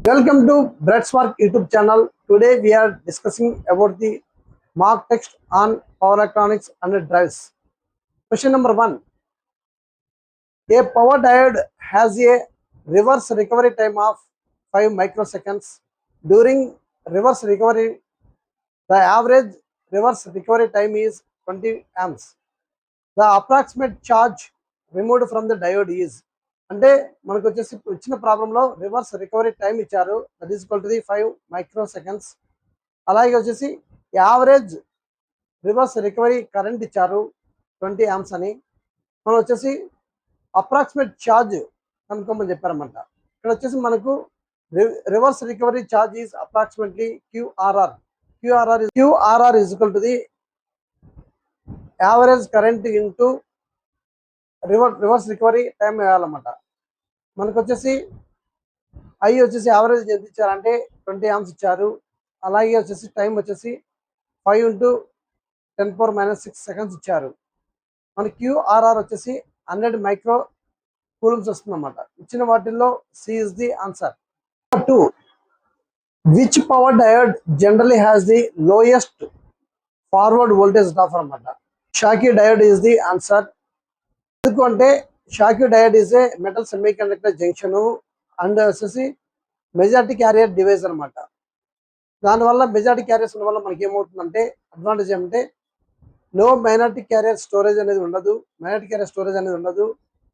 Welcome to Breadspark YouTube channel. Today we are discussing about the mock text on power electronics and drives. Question number 1. A power diode has a reverse recovery time of 5 microseconds. During reverse recovery, the average reverse recovery time is 20 amps. The approximate charge removed from the diode is అంటే మనకు వచ్చేసి ఇచ్చిన ప్రాబ్లంలో reverse recovery time ఇచ్చారు, that is equal to the 5 micro seconds. అలాగే వచ్చేసి average reverse recovery current ఇచ్చారు 20 amps అని. మనం వచ్చేసి అప్రాక్సిమేట్ ఛార్జ్ కనుక్కోమని చెప్పారన్నమాట. ఇక్కడ వచ్చేసి మనకు reverse recovery charge is approximately QRR is equal to the average current into reverse recovery time వేయాలన్నమాట. మనకు వచ్చేసి వచ్చేసి యావరేజ్ ఎంత ఇచ్చారంటే 20 ఆంప్స్ ఇచ్చారు. అలాగే వచ్చేసి టైం వచ్చేసి 5 × 10⁻⁶ సెకండ్స్ ఇచ్చారు. మన క్యూఆర్ఆర్ వచ్చేసి 100 మైక్రో కూలమ్స్ వస్తుందన్నమాట. ఇచ్చిన వాటిల్లో C is the answer. 2. Which power diode generally has the lowest forward voltage drop అన్నమాట. Schottky diode is the answer. ఎందుకంటే Schottky diode is a metal semi conductor junction and వచ్చేసి majority carrier device అనమాట. దానివల్ల majority carriers ఉన్న వల్ల మనకి ఏమవుతుందంటే advantage ఏమంటే నో మైనారిటీ క్యారియర్ స్టోరేజ్ అనేది ఉండదు.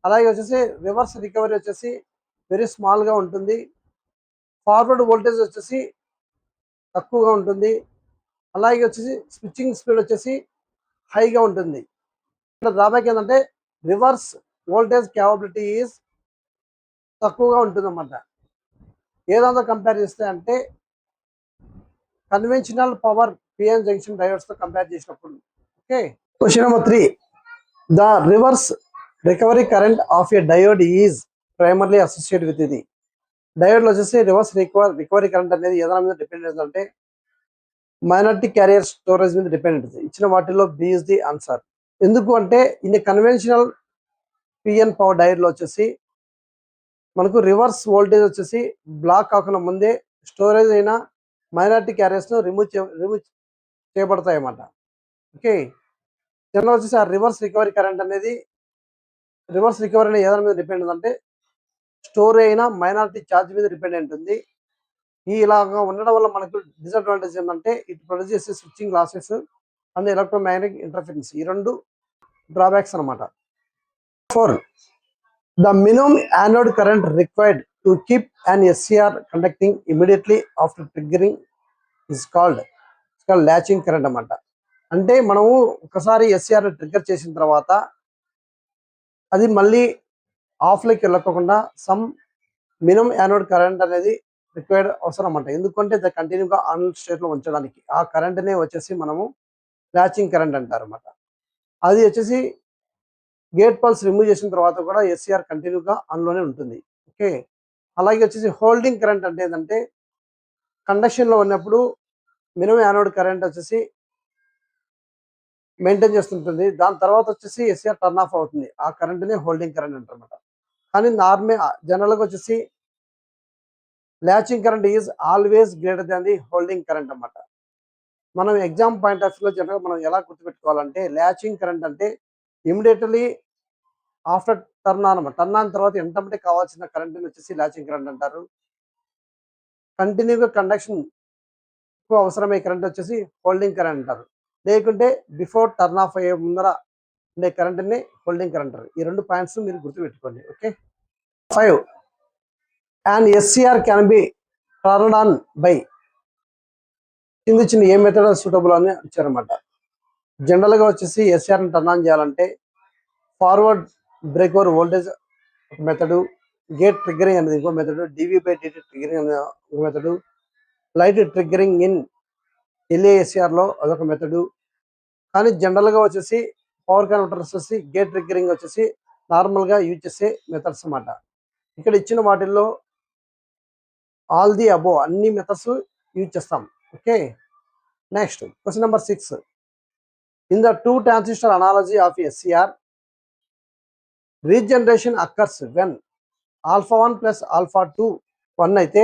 అలాగే వచ్చేసి రివర్స్ రికవరీ వచ్చేసి వెరీ స్మాల్గా ఉంటుంది. ఫార్వర్డ్ వోల్టేజ్ వచ్చేసి తక్కువగా ఉంటుంది. అలాగే వచ్చేసి స్విచ్చింగ్ స్పీడ్ వచ్చేసి హైగా ఉంటుంది. ఇక్కడ డ్రాబ్యాక్ ఏంటంటే రివర్స్ వోల్టేజ్ క్యాపబిలిటీ ఈజ్ తక్కువగా ఉంటుందన్నమాట. ఏదంతా కంపేర్ చేస్తే అంటే కన్వెన్షనల్ పవర్ పిఎన్ జంక్షన్ డయోడ్స్తో కంపేర్ చేసినప్పుడు. Okay. Question number 3. The reverse recovery current of a diode is primarily associate with ఇది. డయోడ్లో వచ్చేసి రివర్స్ రికవరీ కరెంట్ అనేది ఏదైనా మీద డిపెండ్ అవుతుందంటే మైనారిటీ క్యారియర్ స్టోరేజ్ మీద డిపెండ్ అవుతుంది. ఇచ్చిన వాటిల్లో బి ఇస్ ది ఆన్సర్. ఎందుకు అంటే ఇన్ కన్వెన్షనల్ పిఎన్ పవర్ డయోడ్లో వచ్చేసి మనకు రివర్స్ వోల్టేజ్ వచ్చేసి బ్లాక్ కాకుండా ముందే స్టోరేజ్ అయిన మైనారిటీ క్యారియర్స్ను రిమూవ్ చేయబడతాయి అన్నమాట. ఓకే. జనరల్ వచ్చేసి ఆ రివర్స్ రికవరీ కరెంట్ అనేది ఏదైనా మీద డిపెండ్ ఉందంటే స్టోర్ అయిన మైనారిటీ ఛార్జ్ మీద డిపెండ్ ఉంటుంది. ఇలాగా ఉండడం వల్ల మనకు డిసడ్వాంటేజ్ ఏంటంటే ఇట్ ప్రొడ్యూస్ చేసే switching losses and electromagnetic interference. ఈ రెండు డ్రాబ్యాక్స్ అనమాట. 4. The minimum anode current required to keep an SCR conducting immediately after triggering is called latching current అన్నమాట. అంటే మనము ఒకసారి ఎస్సిఆర్ ట్రిగ్గర్ చేసిన తర్వాత అది మళ్ళీ ఆఫ్లోకి వెళ్ళకుండా సమ్ మినిమం యానోడ్ కరెంట్ అనేది రిక్వైర్డ్ అవసరం అన్నమాట. ఎందుకంటే అది కంటిన్యూగా ఆన్ స్టేట్లో ఉంచడానికి ఆ కరెంట్నే వచ్చేసి మనము లాచింగ్ కరెంట్ అంటారు అన్నమాట. అది వచ్చేసి గేట్ పల్స్ రిమూవ్ చేసిన తర్వాత కూడా ఎస్సిఆర్ కంటిన్యూగా ఆన్లోనే ఉంటుంది. ఓకే. అలాగే వచ్చేసి హోల్డింగ్ కరెంట్ అంటే ఏంటంటే కండక్షన్లో ఉన్నప్పుడు మినిమం యానోడ్ కరెంట్ వచ్చేసి మెయింటైన్ చేస్తుంటుంది. దాని తర్వాత వచ్చేసి ఎస్సిఆర్ టర్న్ ఆఫ్ అవుతుంది. ఆ కరెంట్నే హోల్డింగ్ కరెంట్ అంటారన్నమాట. కానీ జనరల్గా వచ్చేసి latching current is always greater than the holding current అన్నమాట. మనం ఎగ్జామ్ పాయింట్ ఆఫ్ వ్యూలో జనరల్గా మనం ఎలా గుర్తుపెట్టుకోవాలంటే లాచింగ్ కరెంట్ అంటే ఇమీడియట్లీ ఆఫ్టర్ టర్న్ ఆన్ తర్వాత ఎంతమంటే కావాల్సిన కరెంట్ వచ్చేసి లాచింగ్ కరెంట్ అంటారు. కంటిన్యూగా కండక్షన్ ఎక్కువ అవసరమయ్యే కరెంట్ వచ్చేసి హోల్డింగ్ కరెంట్ అంటారు. లేకుంటే బిఫోర్ టర్న్ ఆఫ్ అయ్యే ముందర ఉండే కరెంట్ని హోల్డింగ్ కరెంట్ అంటారు. ఈ రెండు పాయింట్స్ మీరు గుర్తుపెట్టుకోండి. Okay. 5. And SCR can B turned on by కింది చిన్న ఏ మెథడ్ సూటబుల్ అని ఇచ్చారన్నమాట. జనరల్గా వచ్చేసి ఎస్సిఆర్ని టర్న్ ఆన్ చేయాలంటే ఫార్వర్డ్ బ్రేక్ ఓవర్ వోల్టేజ్ ఒక మెథడు, గేట్ ట్రిగ్గరింగ్ అనేది ఇంకో మెథడు, డివి/డిటి ట్రిగ్గరింగ్ అనేది ఒక మెథడు, లైట్ ట్రిగ్గరింగ్ ఇన్ ఎల్ఏఎస్సిఆర్లో అదొక మెథడు. కానీ జనరల్గా వచ్చేసి పవర్ కన్వర్టర్స్ వచ్చేసి గేట్ ట్రిగ్గరింగ్ వచ్చేసి నార్మల్గా యూజ్ చేసే మెథడ్స్ అన్నమాట. ఇక్కడ ఇచ్చిన వాటిల్లో ఆల్ ది అబోవ్ అన్ని మెథడ్స్ యూజ్ చేస్తాం. Okay. Next question number 6. In the 2 transistor analogy of SCR regeneration occurs when α1 + α2 1 అయితే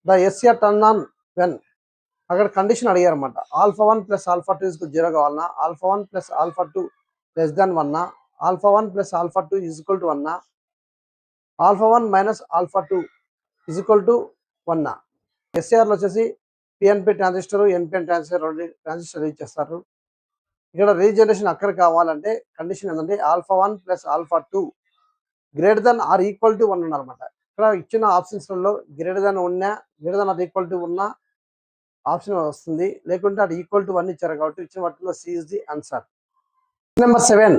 the SCR turn on when, అక్కడ కండిషన్ అడిగారు అనమాట. α1 + α2 = 0 కావాలన్నా, α1 + α2 <1, α1 + α2 = 1, α1 - α2 = 1. ఎస్ఆర్లో వచ్చేసి PNP transistor, NPN transistor, 2 transistor use చేస్తారు. ఇక్కడ రీజనరేషన్ అక్కడ కావాలంటే కండిషన్ ఏంటంటే α1 + α2 > 1 ఉండాలన్నమాట. ఇక్కడ ఇచ్చిన ఆప్షన్స్లలో ఉన్న ఆప్షన్ వస్తుంది, లేకుంటే అది =1 ఇచ్చారు కాబట్టి ఇచ్చిన వాటిలో C is the answer. Number 7,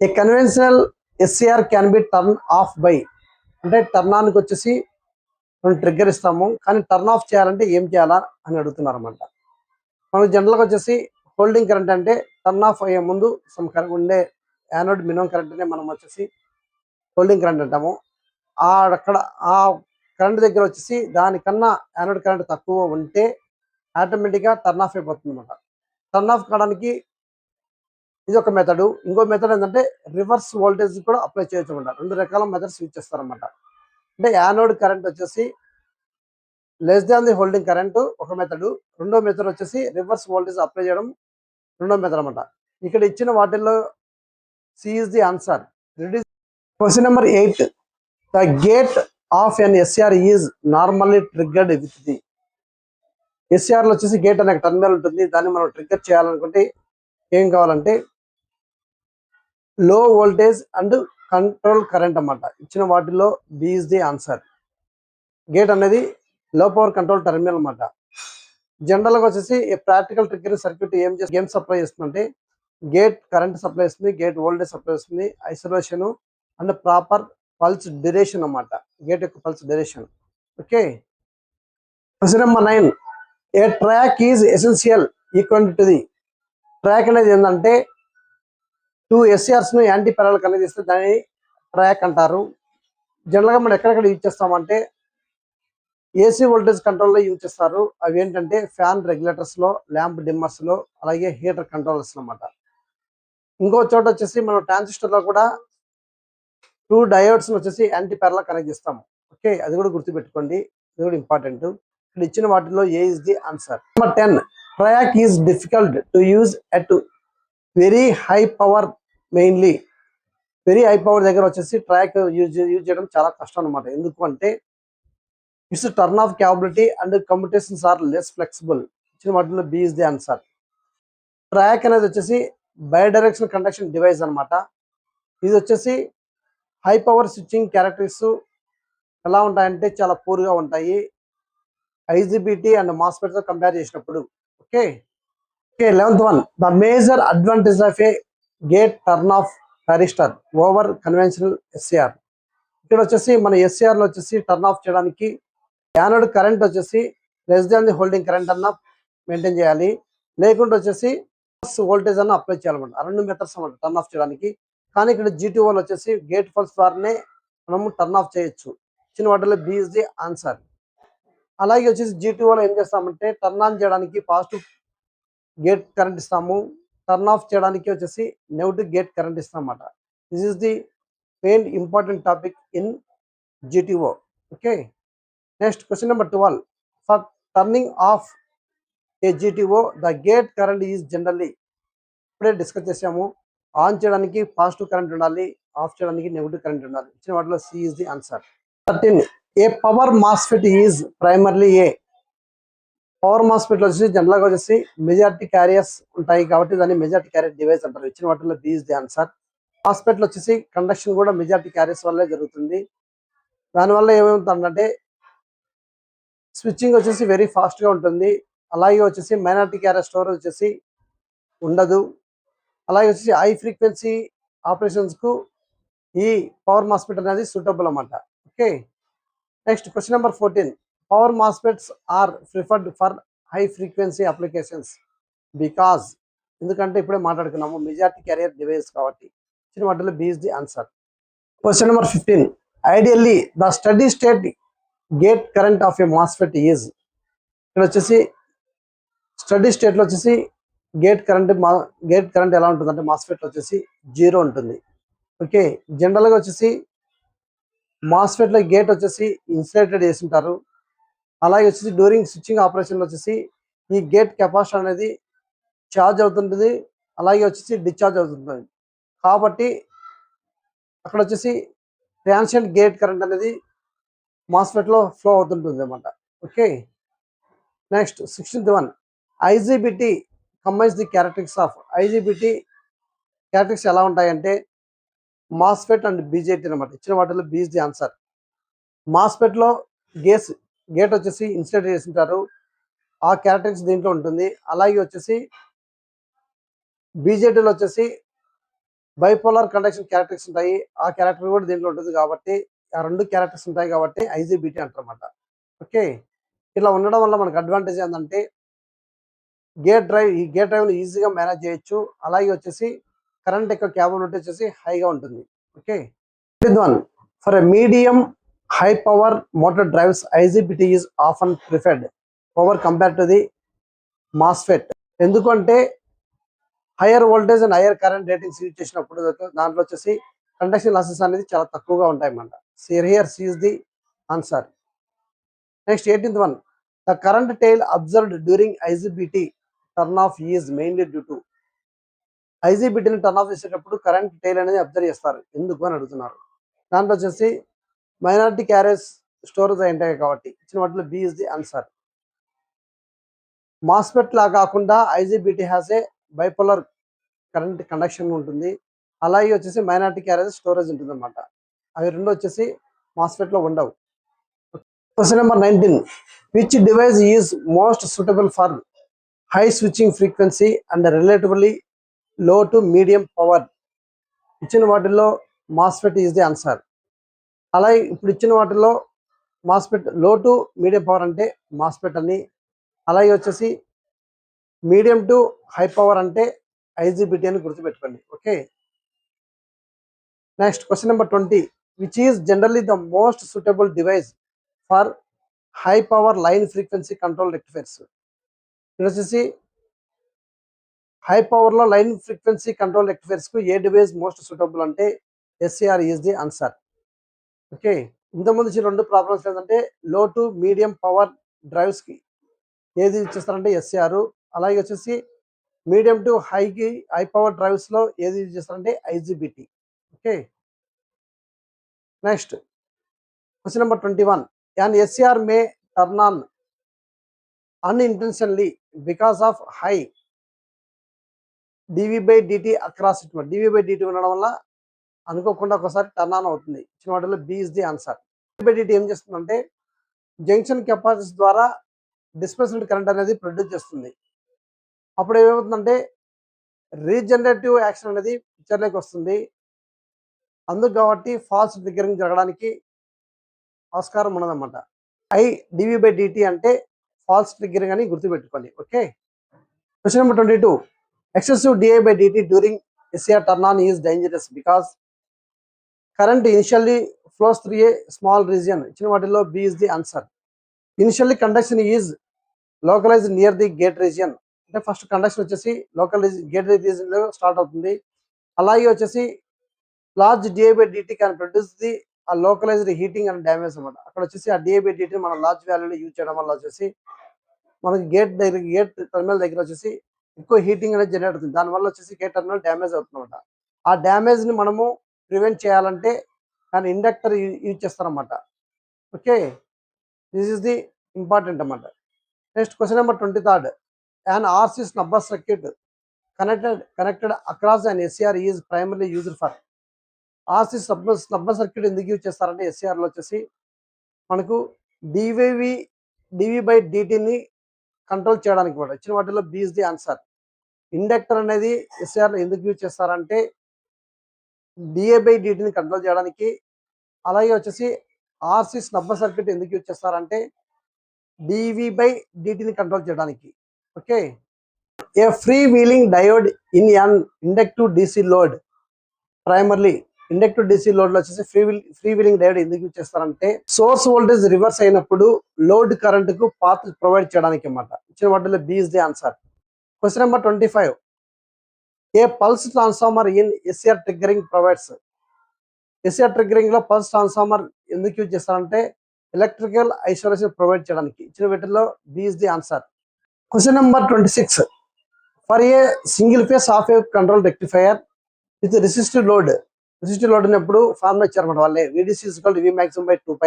a conventional SCR can be turn off by, అంటే టర్న్ ఆన్కి వచ్చేసి మనం ట్రిగ్గర్ ఇస్తాము, కానీ టర్న్ ఆఫ్ చేయాలంటే ఏం చేయాలా అని అడుగుతున్నారు అనమాట. మనకు జనరల్గా వచ్చేసి హోల్డింగ్ కరెంట్ అంటే టర్న్ ఆఫ్ అయ్యే ముందు సమ్ కరెంట్ ఉండే యానోడ్ మినిమం కరెంట్నే మనం వచ్చేసి హోల్డింగ్ కరెంట్ అంటాము. అక్కడ ఆ కరెంట్ దగ్గర వచ్చేసి దానికన్నా యానోడ్ కరెంట్ తక్కువ ఉంటే ఆటోమేటిక్గా టర్న్ ఆఫ్ అయిపోతుంది అనమాట. టర్న్ ఆఫ్ కావడానికి ఇది ఒక మెథడ్. ఇంకో మెథడ్ ఏంటంటే రివర్స్ వోల్టేజ్ కూడా అప్లై చేయొచ్చు అనమాట. 2 రకాల మెథడ్స్ యూజ్ చేస్తారనమాట. అంటే యానోడ్ కరెంట్ వచ్చేసి less than the holding current ఒక మెథడ్, రెండో మెథడ్ వచ్చేసి రివర్స్ వోల్టేజ్ అప్లై చేయడం రెండో మెథడ్ అనమాట. ఇక్కడ ఇచ్చిన వాటిల్లో C is the answer. Question number 8, the gate of an SCR is normally triggered with the. ఎస్ఆర్లో వచ్చేసి గేట్ అనే టర్మినల్ ఉంటుంది, దాన్ని మనం ట్రిగ్గర్ చేయాలనుకుంటే ఏం కావాలంటే లో వోల్టేజ్ అండ్ కంట్రోల్ కరెంట్ అన్నమాట. ఇచ్చిన వాటిల్లో B is the answer. Gate అనేది లో పవర్ కంట్రోల్ టర్మినల్ అన్నమాట. జనరల్గా వచ్చేసి ప్రాక్టికల్ ట్రిగ్గర్ సర్క్యూట్ ఏం సప్లై చేస్తుందంటే గేట్ కరెంట్ సప్లై చేస్తుంది, గేట్ వోల్టేజ్ సప్లై చేస్తుంది, isolation and proper pulse duration అన్నమాట. గేట్ యొక్క pulse duration. Okay. Question number 9, a track is essential equal to the. Track అనేది ఏంటంటే 2 ఎస్ఆర్స్ ను యాంటీ పారలల్ కనెక్ట్ చేస్తే దాన్ని ట్రాక్ అంటారు. జనరల్గా మనం ఎక్కడెక్కడ యూజ్ చేస్తామంటే ఏసీ వోల్టేజ్ కంట్రోల్లో యూజ్ చేస్తారు. అవి ఏంటంటే ఫ్యాన్ రెగ్యులేటర్స్ లో, ల్యాంప్ డిమ్మర్స్ లో, అలాగే హీటర్ కంట్రోలర్స్ అన్నమాట. ఇంకో చోట వచ్చేసి మనం ట్రాన్సిస్టర్ లో కూడా 2 డయోడ్స్ వచ్చేసి యాంటీ పారలల్ కనెక్ట్ చేస్తాము. ఓకే, అది కూడా గుర్తుపెట్టుకోండి, ఇది కూడా ఇంపార్టెంట్. ఇక్కడ ఇచ్చిన వాటిలో A is the answer. Number 10, track is difficult to use at very high power. Mainly very high power దగ్గర వచ్చేసి ట్రాక్ యూజ్ చేయడం చాలా కష్టం అనమాట. ఎందుకు అంటే it's turn off capability and computations are less flexible. ఇచ్చిన వాటిలో B is the answer. Track అనేది వచ్చేసి బై డైరెక్షన్ కండక్షన్ డివైస్ అనమాట. ఇది వచ్చేసి హై పవర్ స్విచ్చింగ్ క్యారెక్టరిస్టిక్స్ ఎలా ఉంటాయంటే చాలా పూర్గా ఉంటాయి ఐజిబిటి అండ్ మాస్ఫెట్ తో కంపేర్ చేసినప్పుడు. Okay. 11th one, the major advantage of a gate turn off thyristor over conventional SR. ఇక్కడ వచ్చేసి మన ఎస్ఆర్ లో వచ్చేసి టర్న్ ఆఫ్ చేయడానికి యానోడ్ కరెంట్ వచ్చేసి less than the holding current అన్న మెయింటైన్ చేయాలి, లేకుంటే వచ్చేసి వోల్టేజ్ అన్న అప్లై చేయాలన్నమాట. 2 మెథడ్స్ అన్నమాట టర్న్ ఆఫ్ చేయడానికి. కానీ ఇక్కడ జీటీఓలు వచ్చేసి గేట్ ఫల్స్ ద్వారానే మనము టర్న్ ఆఫ్ చేయొచ్చు. ఇచ్చిన వాటిలో బి ఇస్ ది ఆన్సర్. అలాగే వచ్చేసి జీటీఓలో ఏం చేస్తామంటే టర్న్ ఆన్ చేయడానికి పాజిటివ్ గేట్ కరెంట్ ఇస్తాము, టర్న్ ఆఫ్ చేయడానికి వచ్చేసి నెగటివ్ గేట్ కరెంట్ ఇస్తాం అన్నమాట. This is the main important topic in GTO. Okay. Next question number 12, for turning off a GTO the gate current is generally. ఇప్పుడే discuss చేసాము, on చేయడానికి positive current ఉండాలి, off చేయడానికి negative current ఉండాలి. ఇచ్చిన వాటిలో C is the answer. 13, a power MOSFET is primarily a. Power MOSFET వచ్చేసి జనరల్గా వచ్చేసి మెజారిటీ క్యారియర్స్ ఉంటాయి కాబట్టి దాన్ని మెజారిటీ క్యారియర్ డివైస్ అంటారు. ఇచ్చిన వాటిలో బి ఇస్ ది ఆన్సర్. మాస్ఫెట్లో వచ్చేసి కండక్షన్ కూడా మెజారిటీ క్యారియర్స్ వల్లే జరుగుతుంది. దానివల్ల ఏమవుతుందంటే స్విచ్చింగ్ వచ్చేసి వెరీ ఫాస్ట్గా ఉంటుంది. అలాగే వచ్చేసి మైనారిటీ క్యారియర్ స్టోరేజ్ వచ్చేసి ఉండదు. అలాగే వచ్చేసి హై ఫ్రీక్వెన్సీ ఆపరేషన్స్కు ఈ పవర్ మాస్ఫెట్ అనేది సూటబుల్ అన్నమాట. Okay. Next question number 14, power MOSFETs are preferred for high frequency applications because. ఎందుకంటే ఇప్పుడే మాట్లాడుకున్నాము మెజారిటీ క్యారియర్ డివైస్ కాబట్టి. ఇచ్చిన వాటిలో B is the answer. Question number 15, ideally the steady state gate current of a MOSFET is. ఇక్కడ వచ్చేసి study స్టేట్లో వచ్చేసి గేట్ కరెంట్ ఎలా ఉంటుందంటే మాస్ఫెట్ వచ్చేసి 0 ఉంటుంది. ఓకే. జనరల్గా వచ్చేసి మాస్ఫెట్లో గేట్ వచ్చేసి ఇన్సులేటెడ్ చేసి ఉంటారు. అలాగే వచ్చేసి డ్యూరింగ్ స్విచ్చింగ్ ఆపరేషన్లో వచ్చేసి ఈ గేట్ కెపాసిటర్ అనేది ఛార్జ్ అవుతుంటుంది, అలాగే వచ్చేసి డిశ్చార్జ్ అవుతుంటుంది. కాబట్టి అక్కడ వచ్చేసి ట్రాన్సియెంట్ గేట్ కరెంట్ అనేది మాస్ఫెట్లో ఫ్లో అవుతుంటుంది అనమాట. Okay, next 16th one, IGBT combines the characteristics of IGBT. Characteristics ఎలా ఉంటాయంటే మాస్ఫెట్ అండ్ బీజేటీ అనమాట. ఇచ్చిన వాటిలో బీ ఇస్ ది ఆన్సర్. మాస్ఫెట్లో గేట్ వచ్చేసి ఇన్సులేట్ చేసింటారు, ఆ క్యారెక్టరిస్టిక్స్ దీంట్లో ఉంటుంది. అలాగే వచ్చేసి బీజేటీలో వచ్చేసి బైపోలార్ కండక్షన్ క్యారెక్టరిస్టిక్స్ ఉంటాయి, ఆ క్యారెక్టర్ కూడా దీంట్లో ఉంటుంది. కాబట్టి ఆ రెండు క్యారెక్టర్స్ ఉంటాయి కాబట్టి ఐజీబీటీ అంటారన్నమాట. ఓకే, ఇలా ఉండడం వల్ల మనకు అడ్వాంటేజ్ ఏంటంటే ఈ గేట్ డ్రైవ్ని ఈజీగా మేనేజ్ చేయొచ్చు. అలాగే వచ్చేసి కరెంట్ యొక్క క్యాపబిలిటీ వచ్చేసి హైగా ఉంటుంది. Okay, one, for a medium high power motor drives IGBT is often preferred power compare to the MOSFET. ఎందుకంటే higher voltage and higher current ratings use చేసినప్పుడు దాంట్లో వచ్చేసి కండక్షన్ లాసెస్ అనేది చాలా తక్కువగా ఉంటాయి అన్నమాట. Here C is the answer. Next 18th one, the current tail observed during IGBT turn off is mainly due to. ఐజీబీటీని టర్న్ ఆఫ్ చేసేటప్పుడు కరెంట్ టైల్ అనేది అబ్జర్వ్ చేస్తారు, ఎందుకు అని అడుగుతున్నారు. దాంట్లో వచ్చేసి మైనారిటీ క్యారేజ్ స్టోరేజ్ అయి ఉంటాయి కాబట్టి ఇచ్చిన వాటిలో B is the answer. MOSFET లా కాకుండా IGBT has a bipolar current conduction ఉంటుంది, అలాగే వచ్చేసి మైనారిటీ క్యారేజ్ స్టోరేజ్ ఉంటుంది అనమాట. అవి రెండు వచ్చేసి మాస్ఫెట్ లో ఉండవు. Question number 19, which device is most suitable for high switching frequency and relatively లో టు మీడియం పవర్. ఇచ్చిన వాటిల్లో మాస్ఫెట్ ఈజ్ ది ఆన్సర్. అలాగే ఇప్పుడు ఇచ్చిన వాటిల్లో మాస్ఫెట్ లో టు మీడియం పవర్ అంటే మాస్ఫెట్ అని, అలాగే వచ్చేసి మీడియం టు హై పవర్ అంటే ఐజీబీటీ అని గుర్తుపెట్టుకోండి. Okay, next question number 20, which is generally the most suitable device for high power line frequency control rectifiers. ఇది వచ్చేసి హై పవర్ లో లైన్ ఫ్రీక్వెన్సీ కంట్రోల్ రెక్టిఫైర్స్ కు ఏ డివైస్ మోస్ట్ సూటబుల్ అంటే SCR is the answer. Okay, ఇంతకుముందు ఇచ్చిన రెండు problems ఏంటంటే లో టు మీడియం పవర్ డ్రైవ్స్ కి ఏది ఇచ్చేస్తారంటే ఎస్సీఆర్, అలాగే వచ్చేసి medium to high power drives లో ఏది యూజ్ చేస్తారంటే IGBT. Okay, next question number 21, an SCR may turn on unintentionally because of high dV/dt across it. dV/dt ఉండడం వల్ల అనుకోకుండా ఒకసారి టర్న్ ఆన్ అవుతుంది. ఇచ్చిన వాటిలో B is the answer. dV/dt ఏం చేస్తుందంటే జంక్షన్ కెపాసిటర్స్ ద్వారా డిస్ప్లేస్మెంట్ కరెంట్ అనేది ప్రొడ్యూస్ చేస్తుంది. అప్పుడు ఏమవుతుందంటే రీజనరేటివ్ యాక్షన్ అనేది పిక్చర్లోకి వస్తుంది. అందుకు కాబట్టి ఫాల్స్ ట్రిగ్గరింగ్ జరగడానికి ఆస్కారం ఉన్నదన్నమాట. dV/dt అంటే ఫాల్స్ ట్రిగ్గరింగ్ అని గుర్తుపెట్టుకోండి. Okay, question number 22, excessive dI/dt during SCR turn on is dangerous because current initially flows through a small region. ఇచ్చిన వాటిలో B is the answer. Initially conduction is localize near the gate region. అంటే first conduction వచ్చేసి local gate region లో start అవుతుంది. అలాగే వచ్చేసి large dI/dt can produce the uh localized heating and damage అనమాట. అక్కడ వచ్చేసి ఆ dI/dt మనం లార్జ్ వాల్యూలో యూజ్ చేయడం వల్ల వచ్చేసి మనకి గేట్ టర్మినల్ దగ్గర వచ్చేసి ఎక్కువ హీటింగ్ అనేది జనరేట్ అవుతుంది. దానివల్ల వచ్చేసి గేట్ టర్మినల్ డ్యామేజ్ అవుతుంది అనమాట. ఆ డ్యామేజ్ ని మనము ప్రివెంట్ చేయాలంటే దాని ఇండక్టర్ యూజ్ చేస్తారన్నమాట. Okay, this is the important అన్నమాట. Next question number 23, an RC snubber circuit connected across an SCR is primarily used for. RC snubber circuit ఎందుకు యూజ్ చేస్తారంటే SCR లో వచ్చేసి మనకు dV/dt ని కంట్రోల్ చేయడానికి కూడా. ఇచ్చిన వాటిలో B is the answer. Inductor అనేది SCR లో ఎందుకు యూజ్ చేస్తారంటే dI/dt ని కంట్రోల్ చేయడానికి. అలాగే వచ్చేసి RC స్నబ్బర్ సర్క్యూట్ ఎందుకు యూజ్ చేస్తారంటే dV/dt ని కంట్రోల్ చేయడానికి. Okay, a free wheeling diode in an inductive DC load. Primarily inductive DC load లో వచ్చేసి ఫ్రీ వీలింగ్ డయోడ్ ఎందుకు యూజ్ చేస్తారంటే సోర్స్ వోల్టేజ్ రివర్స్ అయినప్పుడు లోడ్ కరెంట్ కు పాత్ ప్రొవైడ్ చేయడానికి అన్నమాట. ఇచ్చిన వాటిలో B is the answer. Question number 25, a pulse transformer in SCR triggering provides. SCR triggering లో పల్స్ ట్రాన్స్ఫార్మర్ ఎందుకు యూజ్ చేస్తారంటే ఎలక్ట్రికల్ ఐసోలేషన్ ప్రొవైడ్ చేయడానికి. ఇచ్చిన వీటిల్లో B is the answer. Question number 26. For a single phase of a control rectifier with resistive load ఉన్నప్పుడు formula ఇచ్చారన్నమాట వాళ్ళే. VDC = V maximum by 2π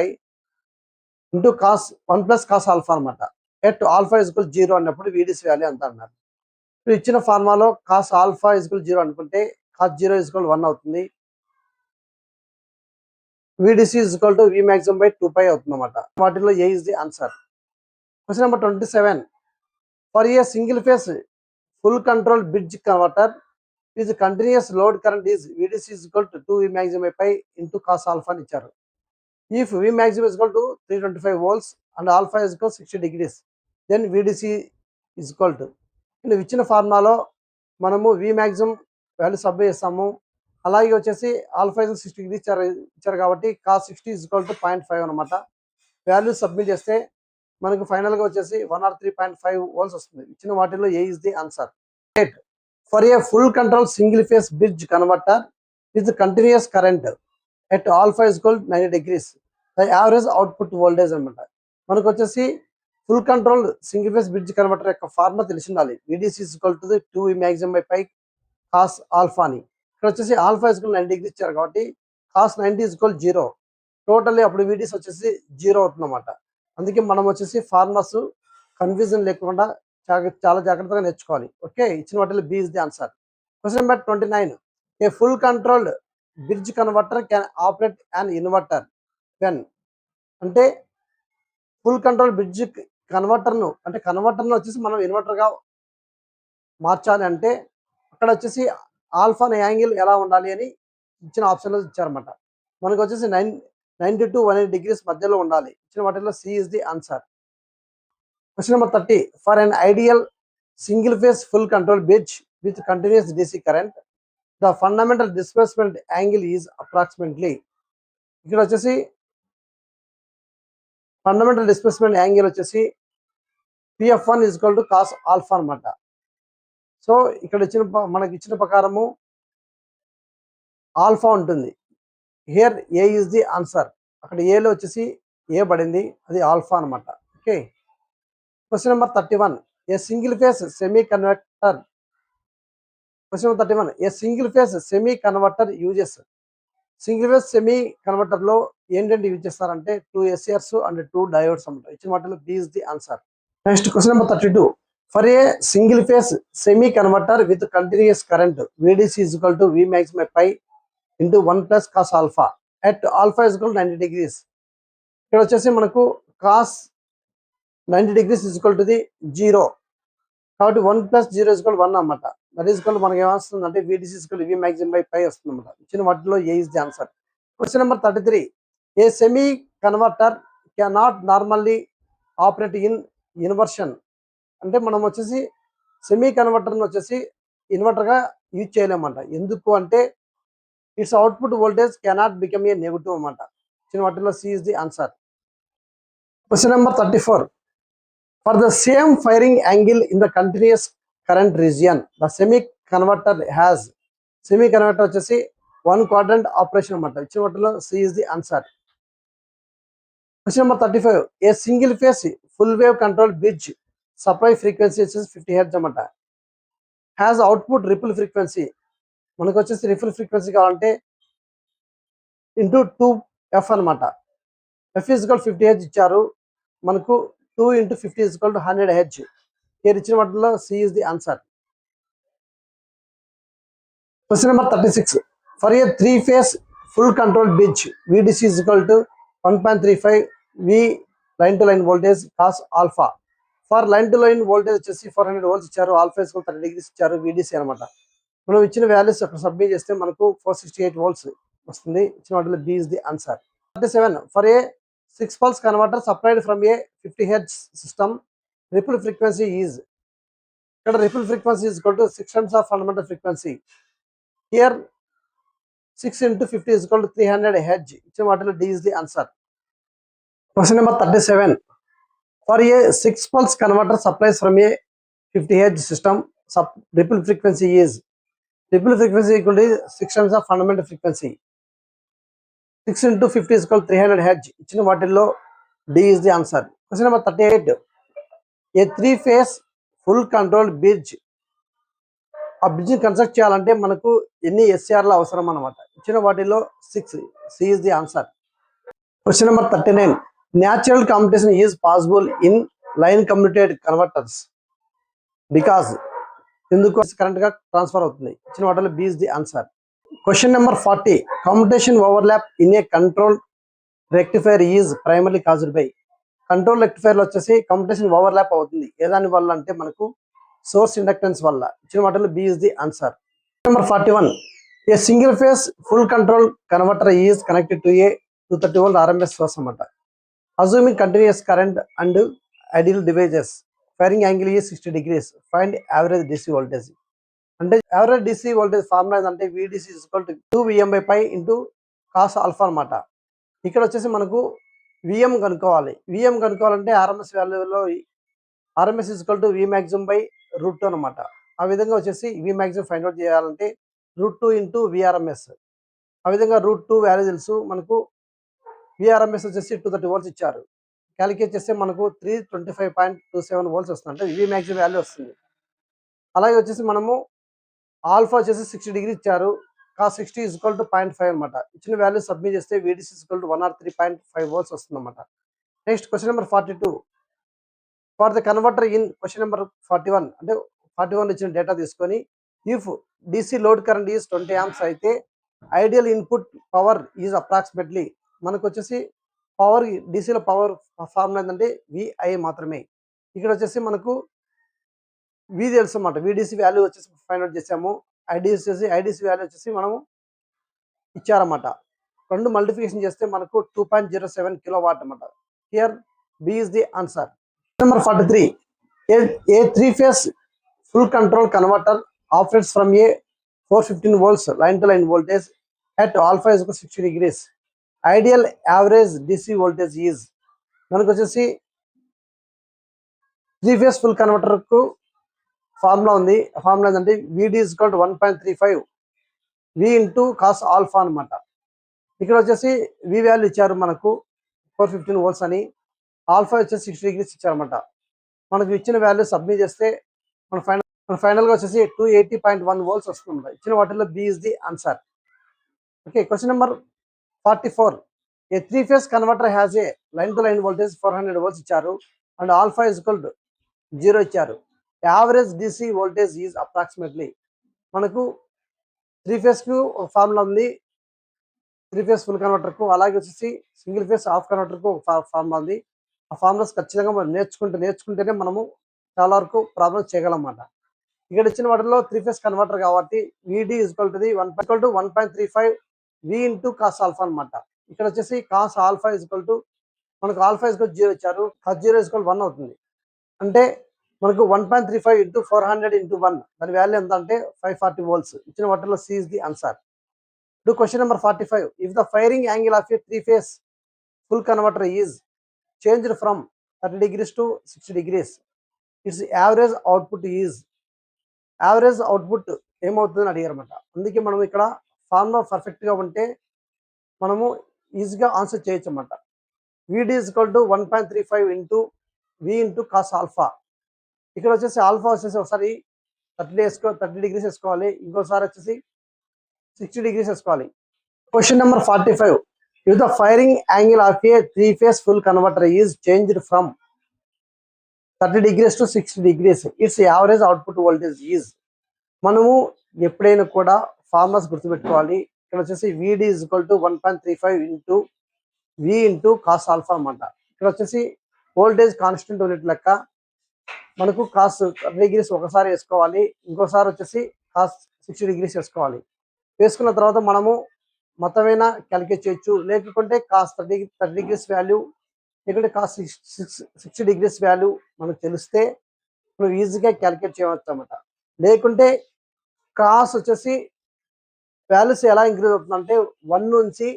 into cos 1 + cos alpha అనమాట. At alpha = 0 అన్నప్పుడు VDC value ఎంత అన్నారు. ఇప్పుడు ఇచ్చిన ఫార్ములాలో కాస్ ఆల్ఫా = 0 అనుకుంటే కాస్ 0 = 1 అవుతుంది. VDC = V maximum by 2π అవుతుంది అనమాట. వాటిలో A is the answer. Question number 27. For a single phase full control bridge converter with continuous load current is VDC = 2V maximum by π into cos alpha అని ఇచ్చారు. If V maximum = 325 volts and alpha is equal 60 degrees, then VDC is equal to. ఇచ్చిన ఫార్ములాలో మనము V maximum value sub చేస్తాము. అలాగే వచ్చేసి alpha 60 degree ఇచ్చారు కాబట్టి cos 60 = 0.5 అనమాట. వాల్యూ సబ్మిట్ చేస్తే మనకు ఫైనల్గా వచ్చేసి 103.5 volts వస్తుంది. ఇచ్చిన వాటిలో A is the answer. For a full control single phase bridge converter with continuous current at alpha = 90 degrees, the average output voltage అనమాట. మనకు వచ్చేసి full control single phase bridge converter యొక్క ఫార్ములా తెలిసి ఉండాలి. VDC = 2V maximum by π cos alpha అని. ఇక్కడ వచ్చేసి alpha = 90 degrees ఇచ్చారు కాబట్టి కాస్ 90 = 0. టోటల్లీ అప్పుడు VDC వచ్చేసి 0 అవుతుంది అనమాట. అందుకే మనం వచ్చేసి ఫార్ములాస్ కన్ఫ్యూజన్ లేకుండా చాలా జాగ్రత్తగా నేర్చుకోవాలి. ఓకే, ఇచ్చిన వాటిలో B is the answer. Question number 29. A full controlled bridge converter can operate an inverter when. అంటే ఫుల్ కంట్రోల్ బ్రిడ్జ్ కన్వర్టర్ను వచ్చేసి మనం ఇన్వర్టర్గా మార్చాలి అంటే అక్కడ వచ్చేసి ఆల్ఫా అనే యాంగిల్ ఎలా ఉండాలి అని ఇచ్చిన ఆప్షన్లో ఇచ్చారన్నమాట. మనకు వచ్చేసి 90 to 180 degrees మధ్యలో ఉండాలి. ఇచ్చిన వాటిలో C is the answer. Question number 30. For an ideal single phase full control bridge with continuous DC current the fundamental displacement angle is approximately. ఇక్కడ వచ్చేసి ఫండమెంటల్ డిస్ప్లేస్మెంట్ యాంగిల్ వచ్చేసి PF1 = కాస్ ఆల్ఫా అనమాట. So ఇక్కడ మనకి ఇచ్చిన ప్రకారము alpha ఉంటుంది. Here A is the answer. అక్కడ ఏలో వచ్చేసి ఏ పడింది, అది ఆల్ఫా అనమాట. Okay, question number 31. A single phase semi converter. Question number 31. A single phase semi converter uses. Single phase semi కన్వర్టర్లో ఏంటంటే యూజ్ చేస్తారంటే 2 SCRs and 2 డయోడ్స్ అనమాట. ఇచ్చిన వాటిలో B is the answer. Next question number 32. For a single phase semi converter with continuous current VDC = V maximum by π into 1 + cos alpha at alpha = 90 degrees. ఇక్కడ వచ్చేసి మనకు cos 90 degrees = 0 కాబట్టి 1 + 0 = 1 అన్నమాట. That is మనకి ఏమొస్తుంది అంటే VDC = V maximum by π వస్తుంది అనమాట. ఇచ్చిన వాటిలో A is the answer. Question number 33. A semi converter can not normally operate in inversion. అంటే మనం వచ్చేసి సెమీ కన్వర్టర్ని వచ్చేసి ఇన్వర్టర్గా యూజ్ చేయలేమంట. ఎందుకు అంటే it's output voltage cannot become a negative అన్నమాట. ఇచ్చిన వాటిలో C is the answer. Question number 34. For the same firing angle in the continuous current region the semi converter వచ్చేసి 1 quadrant ఆపరేషన్ అన్నమాట. ఇచ్చిన వాటిలో C is the answer. Question number 35. A single phase full wave control bridge supply frequency వచ్చేసి 50 Hz అన్నమాట. Has output ripple frequency. మనకు వచ్చేసి ripple frequency కావాలంటే into 2F అనమాట. F = 50 Hz ఇచ్చారు. మనకు 2 × 50 = 100 Hz. here ఇచ్చిన వాటిలో C is the answer. Question number 36. For a 3 phase full control bridge VDC = 1.35 V line to line voltage cos alpha. For line to line voltage వచ్చేసి 400 volts ఇచ్చారు. Alpha = 30 degrees ఇచ్చారు. VDC అనమాట. మనం ఇచ్చిన values అక్కడ submit చేస్తే మనకు 468 volts వస్తుంది. ఇచ్చిన వాటిలో B is the answer. 37. For a 6 pulse converter supplied from a 50 Hz system ripple frequency is. ఇక్కడ ripple frequency = 6 times of fundamental frequency. Here 6 × 50 = 300 Hz. ఇచ్చిన వాటిలో D is the answer. Question number 37. For a 6 pulse converter supplies from a 50 Hz system ripple frequency is. Ripple frequency = 6 times of fundamental frequency. 6 × 50 = 300 Hz. ఇచ్చిన వాటిల్లో D is the answer. Question number 38. A three-phase full control bridge. ఆ bridge construct చేయాలంటే మనకు ఎన్ని ఎస్ఆర్లు అవసరం అనమాట. ఇచ్చిన వాటిలో 6. C is the answer. Question number 39. Natural commutation is possible in line commutated converters because ఎందుకు కరెంట్ గా ట్రాన్స్ఫర్ అవుతుంది. ఇచ్చిన వాటిలో B is the answer. Question number 40. Commutation overlap in a control rectifier is primarily caused by. Control rectifier వచ్చేసి commutation overlap అవుతుంది. ఏదాని వల్ల అంటే మనకు సోర్స్ ఇండక్టెన్స్ వల్ల. ఇచ్చిన వాటిలో B is the answer. Number 41. A single phase full control converter is connected to a 230 volt RMS source అన్నమాట. Assuming continuous current and ideal devices, firing angle is 60 degrees. Find average DC voltage. అంటే average DC voltage formula ఏంటంటే VDC is equal to 2Vm/pi into cos alpha అన్నమాట. ఇక్కడ వచ్చేసి మనకు VM కనుక్కోవాలి. VM కనుక్కోవాలంటే RMS వాల్యూలో RMS is equal to Vmax/√2 అనమాట. ఆ విధంగా వచ్చేసి Vmax ఫైండ్ అవుట్ చేయాలంటే √2 into VRMS. ఆ విధంగా √2 వాల్యూ తెలుసు మనకు. VRMS వచ్చేసి 230 volts ఇచ్చారు. క్యాలిక్యులేట్ చేస్తే మనకు 325.27 volts వస్తుంది. అంటే Vmax వాల్యూ వస్తుంది. అలాగే వచ్చేసి మనము ఆల్ఫా వచ్చేసి 60 డిగ్రీ ఇచ్చారు. cos 60 is equal to 0.5 అనమాట. ఇచ్చిన వాల్యూ సబ్మిట్ చేస్తే VDC is equal to 103.5 volts వస్తుంది అనమాట. Next question number 42. For the converter in question number 41 అంటే 41 ఇచ్చిన డేటా తీసుకొని if DC load current is 20 amps అయితే ideal input power is approximately మనకు వచ్చేసి పవర్ DCలో పవర్ ఫార్ములా ఏంటంటే VI మాత్రమే. ఇక్కడ వచ్చేసి మనకు V తెలుసు అన్నమాట. VDC వాల్యూ వచ్చేసి ఫైండ్ అవుట్ చేసాము. ఐడిసి వాల్యూ వచ్చేసి మనము ఇచ్చారన్నమాట. రెండు మల్టిఫికేషన్ చేస్తే మనకు 2.07 కిలోవాట్ అన్నమాట. Here B is the answer. Number 43. A three-phase full control converter operates from a 415 volts line to line voltage at alpha is equal to 60 degrees. Ideal average DC voltage is మనకు వచ్చేసి three phase full converter కు formula ఉంది. Formula ఏంటంటే VD is equal to 1.35 V into cos alpha అనమాట. ఇక్కడ వచ్చేసి V value ఇచ్చారు మనకు 415 volts అని. ఆల్ఫా వచ్చేసి 60 degrees ఇచ్చారన్నమాట. మనకు ఇచ్చిన వాల్యూ సబ్మిట్ చేస్తే మన ఫైనల్ గా వచ్చేసి 280.1 volts వస్తుంది. ఇచ్చిన వాటిలో B is the answer. Okay, question number 44. A three phase converter has a line to line voltage 400 volts ఇచ్చారు and alpha is equal to 0 ఇచ్చారు. Average DC voltage is approximately మనకు త్రీ ఫేస్ కు formula ఉంది. Three phase full converter కు అలాగే వచ్చేసి single face half converter కు formula ఉంది. ఆ ఫార్ములాస్ ఖచ్చితంగా మనం నేర్చుకుంటేనే మనము చాలా వరకు ప్రాబ్లమ్స్ చేయగలం అన్నమాట. ఇక్కడ ఇచ్చిన వాటిలో త్రీ ఫేస్ కన్వర్టర్ కాబట్టి VD is equal to 1.35 V into cos alpha అనమాట. ఇక్కడ వచ్చేసి cos alpha is equal to మనకు ఆల్ఫా is equal to 0 ఇచ్చారు. cos 0 is equal to 1 అవుతుంది. అంటే మనకు 1.35 into 400 into 1 దాని వాల్యూ ఎంత అంటే 540 volts. ఇచ్చిన వాటిలో C is the answer. ఇప్పుడు question number 45. If the firing angle of A three phase full converter is changed from 30 degrees to 60 degrees. Its average output is average output ఏమవుతుందని అడిగారన్నమాట. అందుకే మనం ఇక్కడ ఫార్ములా పర్ఫెక్ట్గా ఉంటే మనము ఈజీగా ఆన్సర్ చేయొచ్చు అన్నమాట. VD is equal to 1.35 into V into cos alpha. ఇక్కడ వచ్చేసి ఆల్ఫా వచ్చేసి ఒకసారి 30 degrees వేసుకోవాలి, ఇంకోసారి వచ్చేసి 60 degrees వేసుకోవాలి. Question number 45. If the firing angle of a three-phase full converter is changed from 30 degrees to 60 degrees, its average output voltage is. మనము ఎప్పుడైనా కూడా ఫార్ములాస్ గుర్తుపెట్టుకోవాలి. ఇక్కడ వచ్చేసి VD is equal to 1.35 into V into cos alpha అన్నమాట. ఇక్కడ వచ్చేసి voltage constant unit లెక్క మనకు cos 30 degrees ఒకసారి వేసుకోవాలి, ఇంకోసారి వచ్చేసి cos 60 degrees వేసుకోవాలి. వేసుకున్న తర్వాత మనము మొత్తమైనా క్యాలిక్యులేట్ చేయొచ్చు, లేకుంటే cos 30 degrees వాల్యూ లేకుంటే cos 60 degrees వాల్యూ మనకు తెలిస్తే మనం ఈజీగా క్యాలిక్యులేట్ చేయవచ్చు అన్నమాట. లేకుంటే కాస్ వచ్చేసి వాల్యూస్ ఎలా ఇంక్రీజ్ అవుతుందంటే 1 నుంచి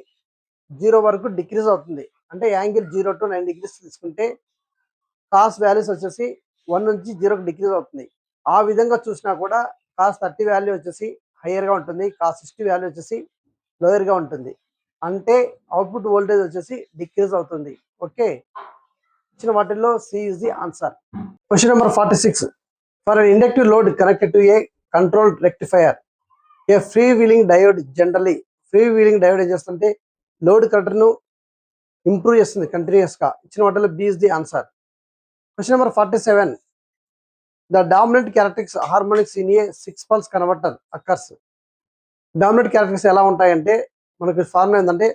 0 వరకు డిక్రీజ్ అవుతుంది. అంటే యాంగిల్ 0 to 9 degrees తీసుకుంటే కాస్ వాల్యూస్ వచ్చేసి 1 నుంచి 0కి డిక్రీజ్ అవుతుంది. ఆ విధంగా చూసినా కూడా cos 30 వాల్యూ వచ్చేసి హయ్యర్గా ఉంటుంది, cos 60 వాల్యూ వచ్చేసి లోయర్గా ఉంటుంది. అంటే అవుట్పుట్ వోల్టేజ్ వచ్చేసి డిక్రీజ్ అవుతుంది. ఓకే, ఇచ్చిన వాటిల్లో C is the answer. Question number 46. For an inductive load connected to a controlled rectifier, a freewheeling diode generally, freewheeling diode ఏం చేస్తుంటే లోడ్ కరెంట్ను ఇంప్రూవ్ చేస్తుంది కంటిన్యూస్ గా. ఇచ్చిన వాటిలో B is the answer. Question number 47. The dominant characteristics harmonics in a 6 pulse converter occurs. Dominant characteristics ఎలా ఉంటాయంటే మనకి ఫార్ములా ఏంటంటే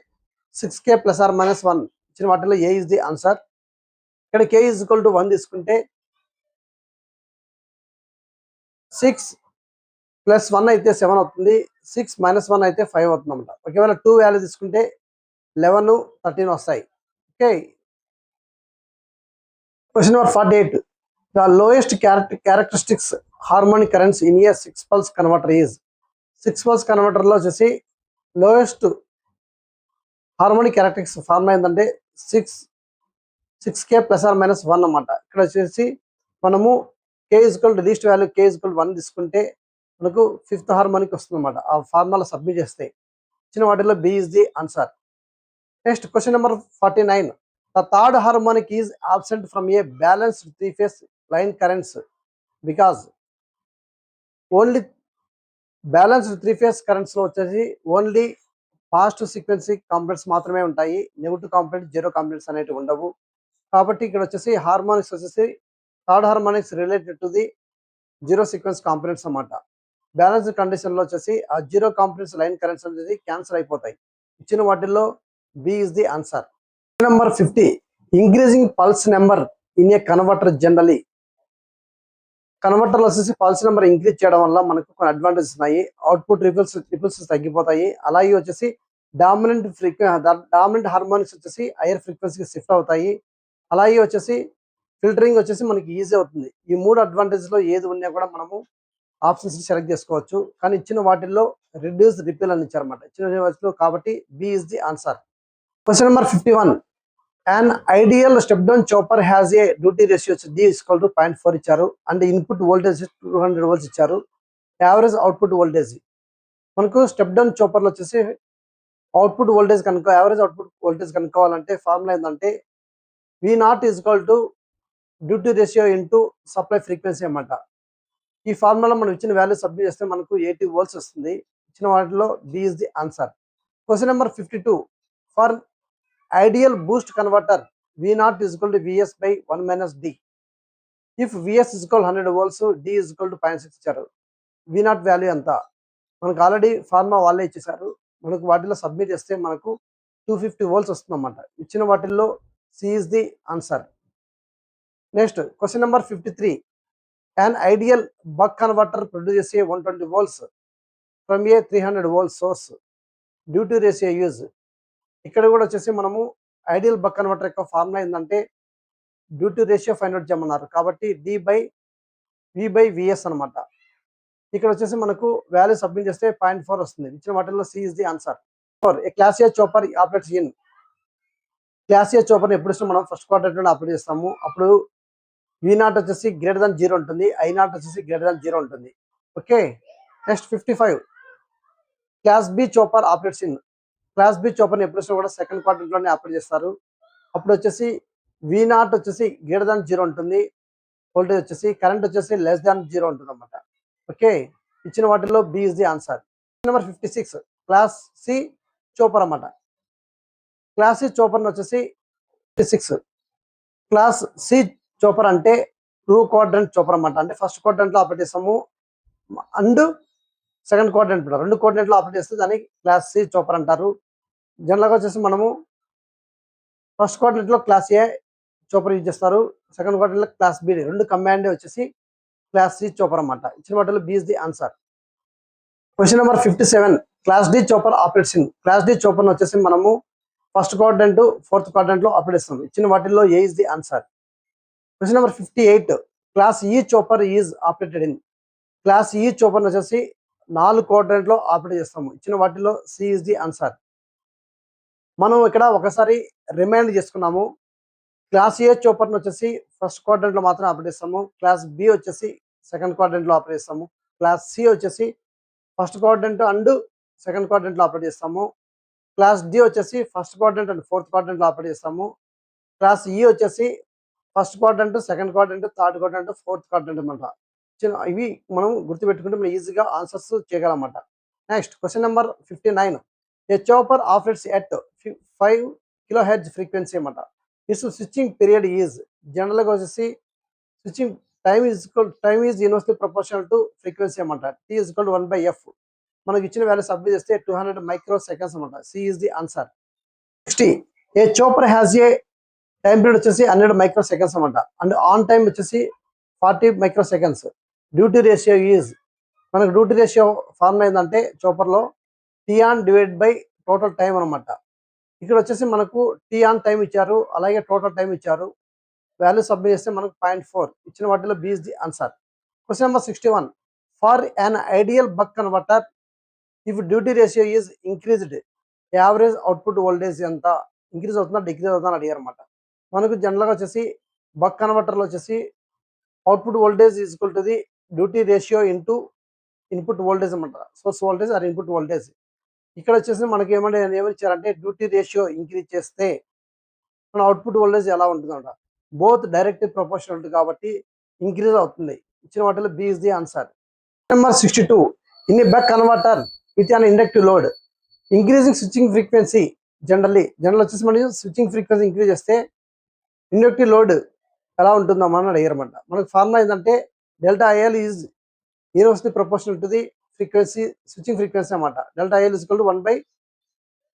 6k ± 1. ఇచ్చిన వాటిలో ఏ ఇస్ ది ఆన్సర్. ఇక్కడ k ఈజ్ ఈక్వల్ టు 1 తీసుకుంటే 6 + 1 అయితే 7 అవుతుంది, 6 - 1 అయితే 5 అవుతుంది అనమాట. ఒకవేళ 2 వాల్యూ తీసుకుంటే 11, 13 వస్తాయి. Okay. Question number 48. The lowest characteristics harmonic currents in a 6 pulse converter is. 6 pulse కన్వర్టర్లో వచ్చేసి లోయెస్ట్ హార్మోనిక్ క్యారెక్టరిస్టిక్స్ ఫార్ములా ఏంటంటే 6k ± 1 అన్నమాట. ఇక్కడ వచ్చేసి మనము k equal to least value k equal 1 తీసుకుంటే మనకు 5th హార్మోనిక్ వస్తుంది అనమాట. ఆ ఫార్ములా సబ్మిట్ చేస్తే ఇచ్చిన వాటిలో B is the answer. Next question number 49. The third harmonic is absent from a balanced 3-phase line currents because. Only balanced 3-phase currents లో వచ్చేసి ఓన్లీ పాజిటివ్ సీక్వెన్సీ కాంపోనెంట్స్ మాత్రమే ఉంటాయి, నెగిటివ్ కాంపోనెంట్, జీరో కాంపోనెంట్స్ అనేవి ఉండవు. కాబట్టి ఇక్కడ వచ్చేసి హార్మోనిక్స్ వచ్చేసి third harmonics related to the zero sequence components అన్నమాట. బ్యాలెన్స్డ్ కండిషన్ లో వచ్చేసి ఆ జీరో కాంపోనెంట్స్ లైన్ కరెంట్స్ అనేది క్యాన్సిల్ అయిపోతాయి. ఇచ్చిన వాటిల్లో B is the answer. Number 50. Increasing pulse number in a converter generally. కన్వర్టర్లు వచ్చేసి పల్స్ నెంబర్ ఇంక్రీజ్ చేయడం వల్ల మనకు కొన్ని అడ్వాంటేజెస్ ఉన్నాయి. అవుట్పుట్ రిపుల్స్ తగ్గిపోతాయి. అలాగే వచ్చేసి డామినెంట్ హార్మోనిక్స్ వచ్చేసి హైయర్ ఫ్రీక్వెన్సీకి షిఫ్ట్ అవుతాయి. అలాగే వచ్చేసి ఫిల్టరింగ్ వచ్చేసి మనకి ఈజీ అవుతుంది. ఈ 3 అడ్వాంటేజెస్ లో ఏది ఉన్నా కూడా మనము ఆప్షన్స్ సెలెక్ట్ చేసుకోవచ్చు. కానీ ఇచ్చిన వాటిల్లో రిడ్యూస్ రిపీల్ అని ఇచ్చారన్నమాట ఇచ్చిన వాటిలో. కాబట్టి B is the answer. Question number 51. an ideal step down chopper has a duty ratio d is equal to 0.4 ఇచ్చారు అండ్ ఇన్పుట్ వోల్టేజ్ 200 volts ఇచ్చారు. యావరేజ్ అవుట్పుట్ వోల్టేజ్ మనకు స్టెప్ డౌన్ చాపర్లో వచ్చేసి output voltage average output voltage కనుక్కోవాలంటే formula ఏంటంటే V0 is equal to duty ratio into supply frequency అన్నమాట. ఈ formula మనం ఇచ్చిన వాల్యూ సబ్మిట్ చేస్తే మనకు 80 volts వస్తుంది. ఇచ్చిన వాటిలో B is the answer. Question number 52. For ideal boost converter V0 is equal to Vs by 1 - d. If Vs is equal 100 volts, d is equal to 0.6 ఇచ్చారు. V0 వాల్యూ ఎంత మనకు already formula వాళ్ళే ఇచ్చేసారు. మనకు వాటిలో సబ్మిట్ చేస్తే మనకు 250 volts వస్తుంది అన్నమాట. ఇచ్చిన వాటిల్లో C is the answer. Next question number 53. an ideal buck converter produces a 120 volts from a 300 volt source due to ratio use. ఇక్కడ కూడా వచ్చేసి మనము ఐడియల్ బక్ కన్వర్టర్ యొక్క ఫార్ములా ఏంటంటే డ్యూటీ రేషియో ఫైండ్ అవుట్ చేయమన్నారు. కాబట్టి V/Vs అనమాట. ఇక్కడ వచ్చేసి మనకు వాల్యూ సబ్మిట్ చేస్తే 0.4 వస్తుంది. ఇచ్చిన వాటిల్లో C is the answer. A class A chopper operates in. Class A chopper ఎప్పుడు ఇష్టం మనం ఫస్ట్ క్వాడ్రంట్ ఆపరేట్ చేస్తాము. అప్పుడు V0 వచ్చేసి >0 ఉంటుంది, I0 వచ్చేసి >0 ఉంటుంది. Okay. Next 55. Class B chopper operates in. Class B చాపర్ని ఎప్పుడు కూడా సెకండ్ క్వాడ్రంట్లోనే ఆపరేట్ చేస్తారు. అప్పుడు వచ్చేసి V0 వచ్చేసి >0 ఉంటుంది, వోల్టేజ్ వచ్చేసి కరెంట్ వచ్చేసి <0 ఉంటుంది అన్నమాట. ఓకే. ఇచ్చిన వాటిల్లో B is the answer. Number 56. Class C chopper అన్నమాట. క్లాస్ సి చాపర్ని వచ్చేసి 56. క్లాస్ సి చాపర్ అంటే 2 quadrant చాపర్ అన్నమాట. అంటే ఫస్ట్ క్వాడ్రంట్ లో ఆపరేట్ చేస్తాము అండ్ సెకండ్ క్వాడ్రంట్ 2 quadrant లో ఆపరేట్ చేస్తే దాన్ని క్లాస్ సి చాపర్ అంటారు. జనరల్ గా వచ్చేసి మనము ఫస్ట్ క్వాడ్రంట్ లో క్లాస్ ఏ చాపర్ యూజ్ చేస్తారు, సెకండ్ క్వాడ్రంట్ లో క్లాస్ బి, 2 కంబైన్డ్ వచ్చేసి క్లాస్ సి చాపర్ అన్నమాట. ఇచ్చిన వాటిలో B is the answer. Question number 57. Class D chopper operates in. Class D chopper వచ్చేసి మనము ఫస్ట్ క్వాడ్రంట్ 4th quadrant లో ఆపరేట్ చేస్తాం. ఇచ్చిన వాటిల్లో A is the answer. Question number 58. Class E chopper is operated in. Class E chopper వచ్చేసి 4 quadrant లో operate చేస్తాము. ఇచ్చిన వాటిలో సి ఇస్ ది ఆన్సర్. మనం ఇక్కడ ఒకసారి రిమైండ్ చేసుకున్నాము. క్లాస్ ఏ చాపర్ వచ్చేసి ఫస్ట్ క్వాడ్రంట్ లో మాత్రం ఆపరేట్ చేస్తాము. క్లాస్ బి వచ్చేసి సెకండ్ క్వాడ్రంట్ లో ఆపరేట్ చేస్తాము. క్లాస్ సి వచ్చేసి first quadrant and second quadrant లో ఆపరేట్ చేస్తాము. క్లాస్ డి వచ్చేసి first quadrant and 4th quadrant లో ఆపరేట్ చేస్తాము. క్లాస్ ఈ వచ్చేసి first quadrant, second quadrant, third quadrant, fourth quadrant అనమాట. ఇవి మనం గుర్తుపెట్టుకుంటే మనం ఈజీగా ఆన్సర్స్ చేయగలమాట. Next question number 59. A chopper operates at 5 kHz frequency అనమాట. దిస్ స్విచ్చింగ్ పీరియడ్ ఈజ్ జనరల్గా వచ్చేసి switching time is universal proportional to frequency అనమాట. T is equal to 1/f. మనకి ఇచ్చిన వాల్యూ సబ్మిట్ చేస్తే 200 మైక్రో సెకండ్స్ అనమాట. C is the answer. 60. A chopper has a time period వచ్చేసి 100 microseconds అనమాట. And on time వచ్చేసి 40 microseconds. Duty ratio is మనకు duty ratio formula ఏంటంటే చాపర్లో T on divide by total time అనమాట. ఇక్కడ వచ్చేసి మనకు టీ ఆన్ టైం ఇచ్చారు, అలాగే టోటల్ టైం ఇచ్చారు. వాల్యూ సబ్మిట్ చేస్తే మనకు 0.4 ఇచ్చిన వాటిలో B is the answer. Question number 61. For an ideal buck converter if duty ratio is increased average output voltage ఎంత ఇంక్రీజ్ అవుతుందా డిక్రీజ్ అవుతుందా అని అడిగారు అనమాట. మనకు జనరల్గా వచ్చేసి బక్ కన్వర్టర్లో వచ్చేసి output voltage is equal to the duty ratio into input voltage అనమాట. Source voltage or input voltage. ఇక్కడ వచ్చేసి మనకి ఏమిచ్చారంటే డ్యూటీ రేషియో ఇంక్రీజ్ చేస్తే మన అవుట్పుట్ వోల్టేజ్ ఎలా ఉంటుందంట. బోత్ డైరెక్ట్ ప్రపోర్షనల్ ఉంటుంది కాబట్టి ఇంక్రీజ్ అవుతుంది. ఇచ్చిన వాటిలో B is the answer. Number 62. In a buck converter with an inductive load increasing switching frequency general వచ్చేసి మనం స్విచ్చింగ్ ఫ్రీక్వెన్సీ ఇంక్రీజ్ చేస్తే ఇండక్టివ్ లోడ్ ఎలా ఉంటుందమ్మా అని అడిగారన్నమాట. మనకు ఫార్ములా ఏంటంటే delta IL is universal proportional to the frequency switching frequency అనమాట. Delta IL is equal to 1 by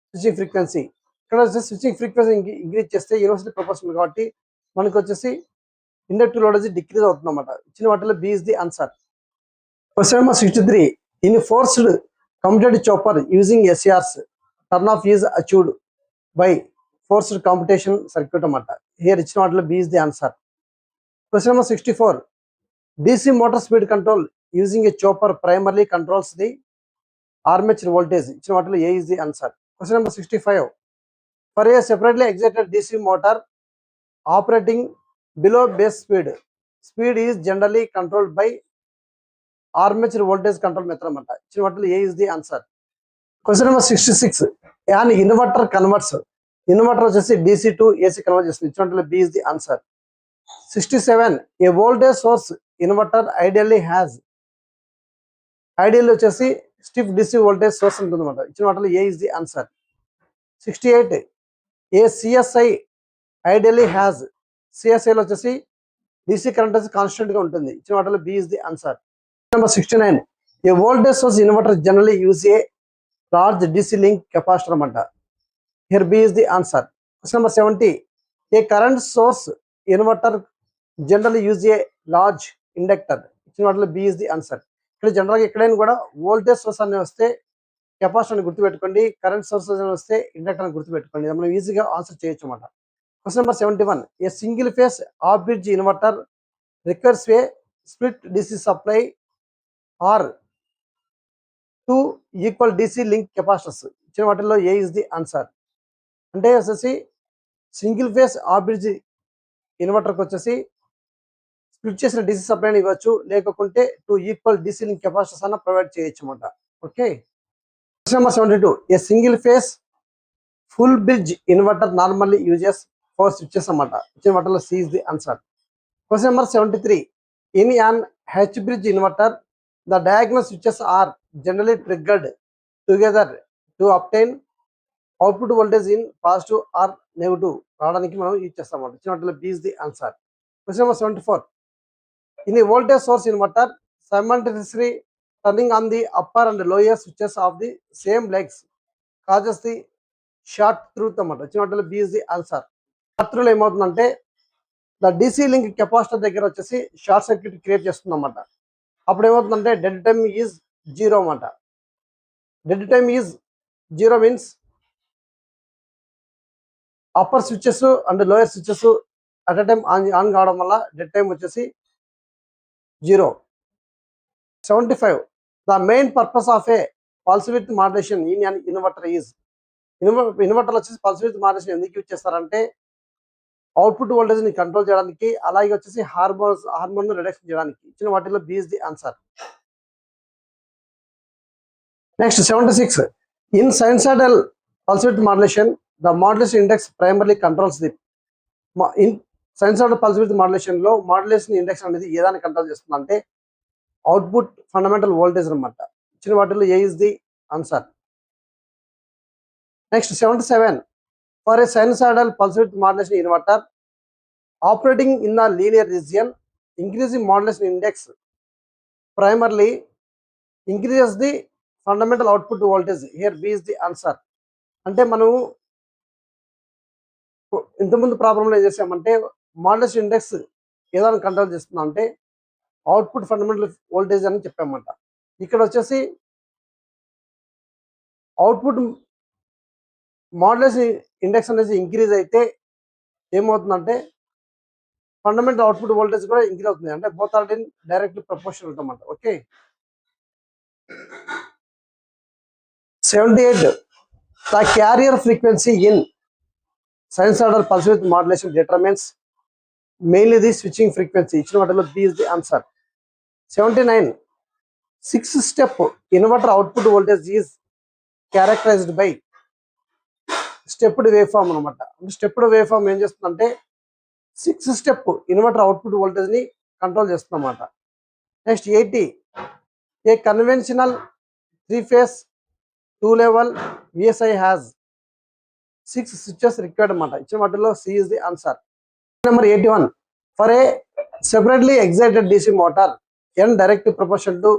switching frequency. ఇక్కడ వచ్చేసి స్విచ్చింగ్ ఫ్రీక్వెన్సీ ఇంక్రీజ్ చేస్తే యూనివర్సల్ ప్రపోర్షనల్ కాబట్టి మనకు వచ్చేసి ఇండక్టివ్ లోడ్ వచ్చి డిక్రీజ్ అవుతుంది అనమాట. ఇచ్చిన వాటిలో B is the answer. Question number 63. In forced commutative chopper using SRs turn off is achieved by forced competition circuit అనమాట. హియర్ ఇచ్చిన వాటిలో B is the answer. Question number 64. DC motor speed control using a chopper primarily controls the armature voltage. ఇచ్చిన వాటిలో A is the answer. Question number 65. For a separately excited DC motor operating below base speed is generally controlled by armature voltage control method అనమాట. ఇచ్చిన వాటిలో A is the answer. Question number 66. An inverter converts inverter వచ్చేసి DC to AC convert చేస్తుంది. ఇచ్చిన వాటిలో B is the answer. 67. A voltage source inverter ideally వచ్చేసి stiff DC voltage source ఉంటుంది అనమాట. ఇచ్చిన వాటిలో A is the answer. 68. A CSI ideally has CSIలో వచ్చేసి DC కరెంట్ వచ్చి కాన్స్టెంట్ గా ఉంటుంది. ఇచ్చిన వాటిలో B is the answer. Number 69. A voltage source inverter generally use a large DC link capacitor అనమాట. Here B is the answer. Question number 70. A current source inverter generally use a large inductor. ఇచ్చిన వాటిలో B is the answer. ఇక్కడ జనరల్గా ఎక్కడైనా కూడా voltage source అని వస్తే capacitor అని గుర్తుపెట్టుకోండి, కరెంట్ సోర్స్ అని వస్తే ఇండక్టర్ అని గుర్తుపెట్టుకోండి. మనం ఈజీగా ఆన్సర్ చేయొచ్చు అన్నమాట. Question number 71. A single phase of bridge inverter requires a split DC supply or 2 equal DC link capacitors. ఇచ్చిన వాటిల్లో ఏ ఇస్ ది ఆన్సర్. అంటే వచ్చేసి సింగిల్ ఫేస్ ఆఫ్ బ్రిడ్జ్ ఇన్వర్టర్కి వచ్చేసి స్ప్లిట్ చేసిన DC సప్లైని ఇవ్వచ్చు, లేకుంటే 2 ఈక్వల్ DC లింక్ కెపాసిటర్స్ అన్న ప్రొవైడ్ చేయొచ్చు అనమాట. Okay. Question number 72. A single phase full bridge inverter normally uses 4 switches అన్నమాట. ఇచ్చిన వాటిలో C is the answer. Question number 73. In an H bridge inverter the diagonal switches are generally triggered together to obtain output voltage in positive or negative రావడానికి మనం use చేస్తాం అన్నమాట. ఇచ్చిన వాటిలో B is the answer. Question number 74. In a voltage source inverter simultaneously turning on the upper and lower switches of the same legs causes the short through అన్నమాట. వచ్చిన B is the answer. Short త్రూలో ఏమవుతుందంటే the DC link capacitor దగ్గర వచ్చేసి short circuit create చేస్తుంది అన్నమాట. అప్పుడు ఏమవుతుందంటే డెడ్ టైమ్ ఈజ్ 0 అన్నమాట. Dead time is 0 means upper switches and lower switches at a time on కావడం వల్ల డెడ్ టైం వచ్చేసి 0. 75. The main purpose of a pulse width modulation in an inverter is inverter వచ్చేసి pulse width modulation ఎందుకు use చేస్తారంటే output voltage ని control చేయడానికి, అలాగే వచ్చేసి హార్మోన్ రిడక్షన్ చేయడానికి. ఇచ్చిన వాటిలో B is the answer. Next 76. In sinusoidal pulse width modulation the modulation index primarily controls the in sinusoidal pulse width modulation లో మాడ్యులేషన్ ఇండెక్స్ అనేది ఏ దాన్ని కంట్రోల్ చేస్తుంది అంటే అవుట్పుట్ ఫండమెంటల్ వోల్టేజ్ అనమాట. ఇచ్చిన వాటిలో A is the answer. Next 77 for a sinusoidal pulse width modulation inverter operating in the linear region, increasing modulation index primarily increases the fundamental output voltage. Here B is the answer. అంటే మనం ఇంతకుముందు ప్రాబ్లంలో ఏం చేసామంటే modulation index ఏదైనా control చేస్తుందా అంటే output fundamental voltage అని చెప్పామన్నమాట. ఇక్కడ వచ్చేసి అవుట్పుట్ మాడ్యులేషన్ ఇండెక్స్ అనేది ఇంక్రీజ్ అయితే ఏమవుతుందంటే ఫండమెంటల్ అవుట్పుట్ వోల్టేజ్ కూడా ఇంక్రీజ్ అవుతుంది. అంటే both are in directly proportional ఉంటుందన్నమాట. Okay. 78 the carrier frequency in sinusoidal pulse width modulation determines mainly the switching frequency. ఇచ్చిన వాటిలో B is the answer. 79 6 step inverter output voltage is characterized by stepped wave form అనమాట. Stepped wave form ఏం చేస్తుందంటే 6 step inverter output voltage ని control చేస్తుందన్నమాట. Next 80 a conventional 3 phase 2 level VSI has 6 switches required అనమాట. ఇచ్చిన వాటిలో C is the answer. Number 81 for a separately excited DC motor N direct proportion to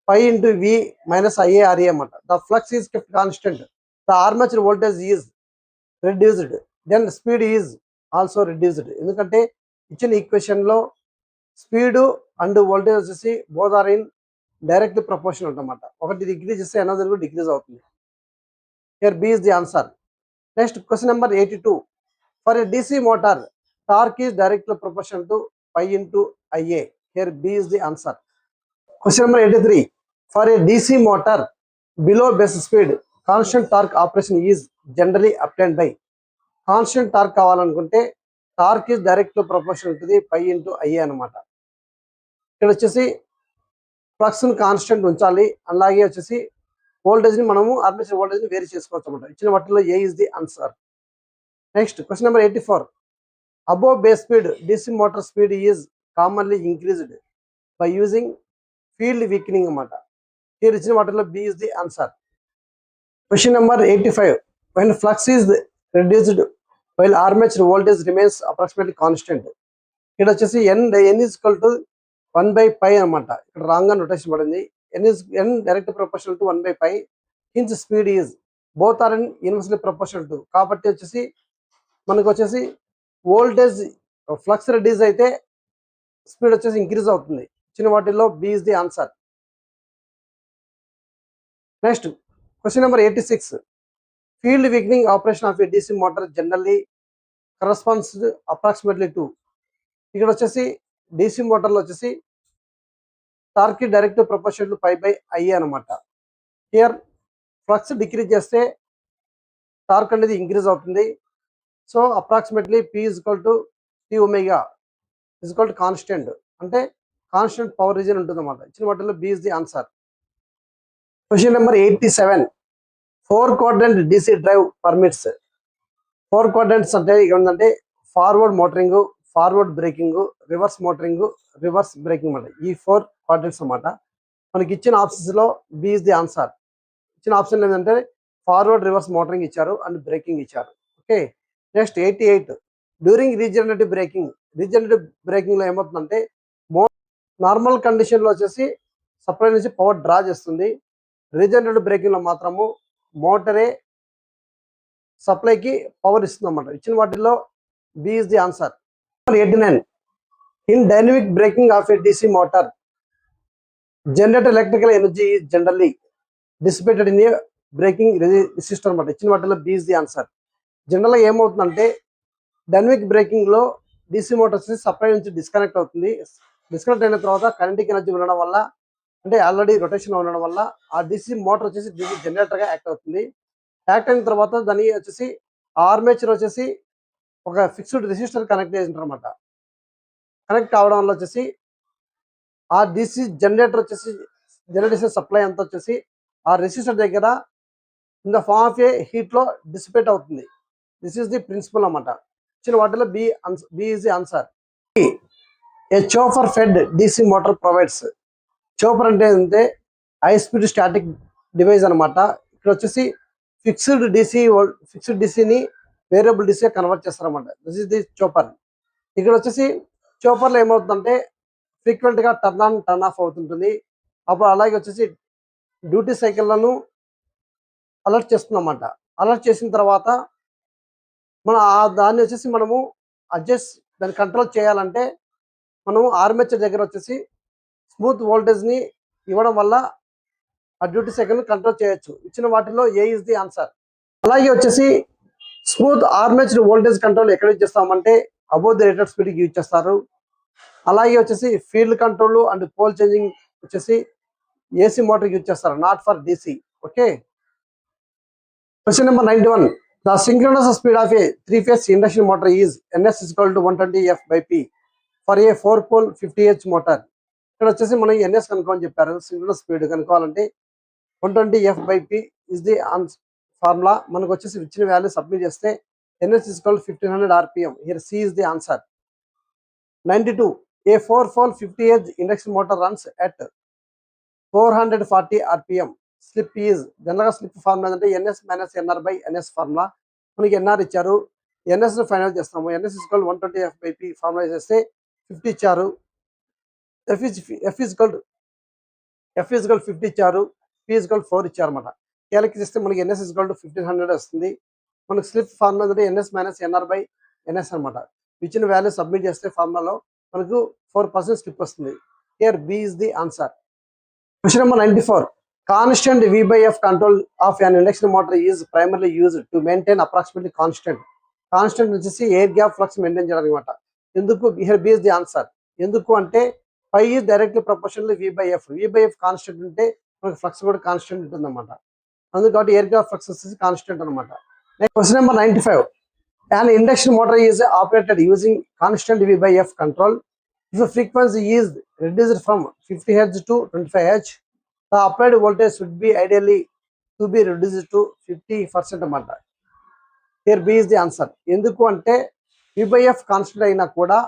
phi into V minus IARA అనమాట. The flux is kept constant, the armature voltage is reduced, then speed is also reduced. ఎందుకంటే ఇచ్చిన equation లో speed and voltage వచ్చేసి both are in direct proportion అనమాట. ఒకటి decrease చేస్తే another కూడా decrease అవుతుంది. Here B is the answer. Next question number 82 for a DC motor torque is direct proportion to phi into I A. Here B is the answer. Question number 83 for a DC motor below base speed constant torque operation is generally obtained by. Constant torque కావాలనుకుంటే torque is direct proportion ఉంటుంది phi into IA అనమాట. ఇక్కడ వచ్చేసి flux constant ఉంచాలి, అలాగే వచ్చేసి voltage ని మనము ఆర్మేచర్ వోల్టేజ్ ని వేరీ చేసుకోవచ్చు అనమాట. ఇచ్చిన వాటిలో A is the answer. Next question number 84 above base speed DC motor speed is commonly increased by using field weakening అనమాట. here ఇచ్చిన వాటిలో B is the answer. Question number 85 when flux is reduced while armature voltage remains approximately constant. ఇక్కడ వచ్చేసి n is equal to 1/π అనమాట. ఇక్కడ wrong గా notation పడింది. n direct proportional to 1/π. hence speed is both are inversely proportional to. కాబట్టి వచ్చేసి మనకు వచ్చేసి వోల్టేజ్ ఫ్లక్స్ రెడ్యూస్ అయితే స్పీడ్ వచ్చేసి ఇంక్రీజ్ అవుతుంది. ఇచ్చిన వాటిల్లో B is the answer. Next question number 86 field weakening operation of a DC motor generally corresponds approximately to. ఇక్కడ వచ్చేసి డిసి మోటార్లో వచ్చేసి torque direct proportion to phi by IA అనమాట. హియర్ ఫ్లక్స్ డిక్రీజ్ చేస్తే టార్క్ అనేది ఇంక్రీజ్ అవుతుంది. So approximately P is equal to T omega is equal to constant, అంటే constant power region ఉంటుంది అనమాట. ఇచ్చిన వాటిలో B is the answer. Question number 87 4 quadrant DC drive permits. 4 quadrants అంటే ఏంటంటే forward motoring, forward braking, reverse motoring, reverse braking అన్నమాట. ఈ 4 quadrants అన్నమాట. మనకి ఇచ్చిన ఆప్షన్స్ లో బి ఇస్ ది ఆన్సర్. ఇచ్చిన ఆప్షన్ ఏంటంటే ఫార్వర్డ్ రివర్స్ మోటరింగ్ ఇచ్చారు అండ్ బ్రేకింగ్ ఇచ్చారు. Okay. Next 88 during regenerative braking. Regenerative braking లో ఏమవుతుందంటే నార్మల్ కండిషన్ లో వచ్చేసి సప్లై నుంచి పవర్ డ్రా చేస్తుంది. రీజనరేటివ్ బ్రేకింగ్ లో మాత్రము మోటరే సప్లైకి పవర్ ఇస్తుంది అన్నమాట. ఇచ్చిన వాటిల్లో B is the answer. 89 in dynamic braking of a DC motor generator electrical energy is generally dissipated in a braking resistor అనమాట. ఇచ్చిన వాటిలో బి ఇస్ ది ఆన్సర్. జనరల్గా ఏమవుతుందంటే డైనమిక్ బ్రేకింగ్ లో డిసి మోటార్స్ సప్లై నుంచి డిస్కనెక్ట్ అవుతుంది. Disconnect అయిన తర్వాత కరెంటిక్ ఎనర్జీ ఉండడం వల్ల, అంటే ఆల్రెడీ రొటేషన్ ఉండడం వల్ల ఆ డిసి మోటార్ వచ్చేసి డిసి జనరేటర్ గా యాక్ట్ అవుతుంది. యాక్ట్ అయిన తర్వాత దాని వచ్చేసి ఆర్మేచర్ వచ్చేసి ఒక ఫిక్స్డ్ రెసిస్టర్ కనెక్ట్ చేసింటారు అనమాట. కనెక్ట్ కావడం వల్ల వచ్చేసి ఆ డిసి జనరేటర్ వచ్చేసి జనరేషన్ సప్లై అంతా వచ్చేసి ఆ రెసిస్టర్ దగ్గర in the form of a heat లో డిసిపేట్ అవుతుంది. దిస్ ఈస్ ది ప్రిన్సిపల్ అన్నమాట. ఇచ్చిన వాటిలో B is the answer. A chopper fed DC motor provides. Chopper అంటే ఏంటంటే హై స్పీడ్ స్టాటిక్ డివైస్ అనమాట. ఇక్కడ వచ్చేసి ఫిక్స్డ్ డిసిని వేరియబుల్ డిసిగా కన్వర్ట్ చేస్తారన్నమాట. This is the chopper. ఇక్కడ వచ్చేసి చోపర్లో ఏమవుతుందంటే ఫ్రీక్వెంట్ గా టర్న్ ఆన్ టర్న్ ఆఫ్ అవుతుంటుంది. అప్పుడు అలాగే వచ్చేసి డ్యూటీ సైకిళ్లను అలర్ట్ చేస్తుందన్నమాట. అలర్ట్ చేసిన తర్వాత దాన్ని వచ్చేసి మనము దాన్ని కంట్రోల్ చేయాలంటే మనము ఆర్మేచర్ దగ్గర వచ్చేసి స్మూత్ వోల్టేజ్ ని ఇవ్వడం వల్ల ఆ డ్యూటీ సైకిల్ కంట్రోల్ చేయొచ్చు. ఇచ్చిన వాటిలో ఏ ఇస్ ది ఆన్సర్. అలాగే వచ్చేసి స్మూత్ ఆర్మేచర్ వోల్టేజ్ కంట్రోల్ ఎక్కడ యూజ్ చేస్తామంటే అబౌవ్ ది రేటెడ్ స్పీడ్ కి యూజ్ చేస్తారు. అలాగే వచ్చేసి field control and pole changing వచ్చేసి ఏసీ మోటార్ యూజ్ చేస్తారు, not for DC. Okay. Question number 91. The synchronous speed of a 3-phase induction motor is NS = 120 f/p for a 4-pole 50H motor. ఇక్కడ వచ్చేసి మనం NS కనుక్కోమని చెప్పారు. Synchronous speed కనుక్కోవాలంటే 120 f/p is the formula. మనకు వచ్చేసి ఇచ్చిన వాల్యూ సబ్మిట్ చేస్తే NS = 1500 rpm. Here C is the answer. 92. A 4-pole 50H induction motor runs at 440 rpm. Slip is. జనరల్గా స్లిప్ ఫార్ములా అంటే NS - NR/NS ఫార్ములా. మనకి NR ఇచ్చారు, NS ను ఫైనల్ చేస్తాము. NS = 120 f/p ఫార్ములా చేస్తే 50 ఇచ్చారు. F is 50 ఇచ్చారు, P is 4 ఇచ్చారు అనమాట. క్యాలిక్యులేట్ చేస్తే మనకి NS = 1500 వస్తుంది. మనకి స్లిప్ ఫార్ములా అంటే NS - NR/NS అనమాట. ఇచ్చిన వాల్యూ సబ్మిట్ చేస్తే ఫార్ములాలో మనకు 4% స్లిప్ వస్తుంది. Here B is the answer. Question number 94. Constant V/F control of an induction motor is primarily used to maintain approximately constant వచ్చేసి ఎయిర్ గ్యాప్ ఫ్లక్స్ మెయింటైన్ చేయడానికి అనమాట. ఎందుకు? Here B is the answer. ఎందుకు అంటే phi is directly proportional V/F. V/F constant ఉంటే మనకి flux కూడా constant ఉంటుంది అనమాట. అందుకు కాబట్టి ఎయిర్ గ్యాప్ ఫ్లక్స్ వచ్చేసి కాన్స్టెంట్ అనమాట. Next question number 95. An induction motor is operated using constant V/F control. If the frequency is reduced from 50 Hz to 25 Hz, the applied voltage should be ideally to be reduced to 50% అన్నమాట. Here B is the answer. ఎందుకు అంటే V/F constant అయినా కూడా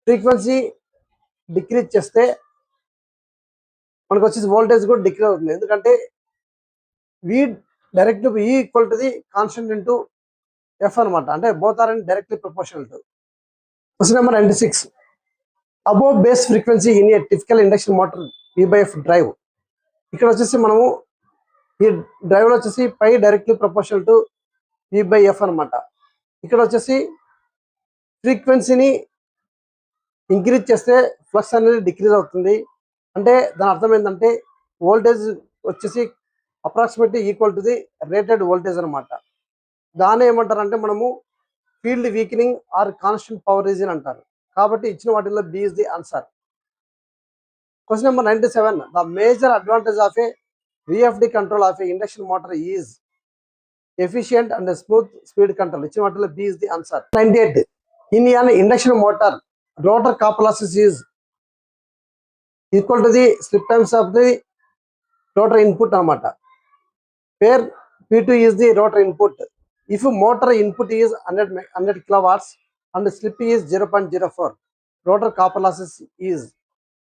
frequency decrease చేస్తే మనకు వచ్చేసి voltage కూడా decrease అవుతుంది. ఎందుకంటే V direct E = the constant into F అనమాట. అంటే both are directly proportional to. Question number 96. Above base frequency in a typical induction motor V/F drive. ఇక్కడ వచ్చేసి మనము ఈ డ్రైవ్ లో వచ్చేసి పై డైరెక్ట్లీ ప్రపోర్షనల్ టు V/F అనమాట. ఇక్కడ వచ్చేసి ఫ్రీక్వెన్సీని ఇంక్రీజ్ చేస్తే ఫ్లక్స్ అనేది డిక్రీజ్ అవుతుంది. అంటే దాని అర్థం ఏంటంటే వోల్టేజ్ వచ్చేసి approximately equal to the rated voltage అనమాట. దాన్ని ఏమంటారు అంటే మనము field weakening or constant power region అంటారు. కాబట్టి ఇచ్చిన వాటిల్లో B is the answer. Question number 97. The major advantage of a VFD control of a induction motor is efficient and smooth speed control. ఇచ్చిన వాటిల్లో B is the answer. 98. In an induction motor, rotor copper losses is equal to the slip times of the rotor input అనమాట. Where P2 is the rotor input. If motor input is 100 kilowatts and slip is 0.04, rotor copper losses is.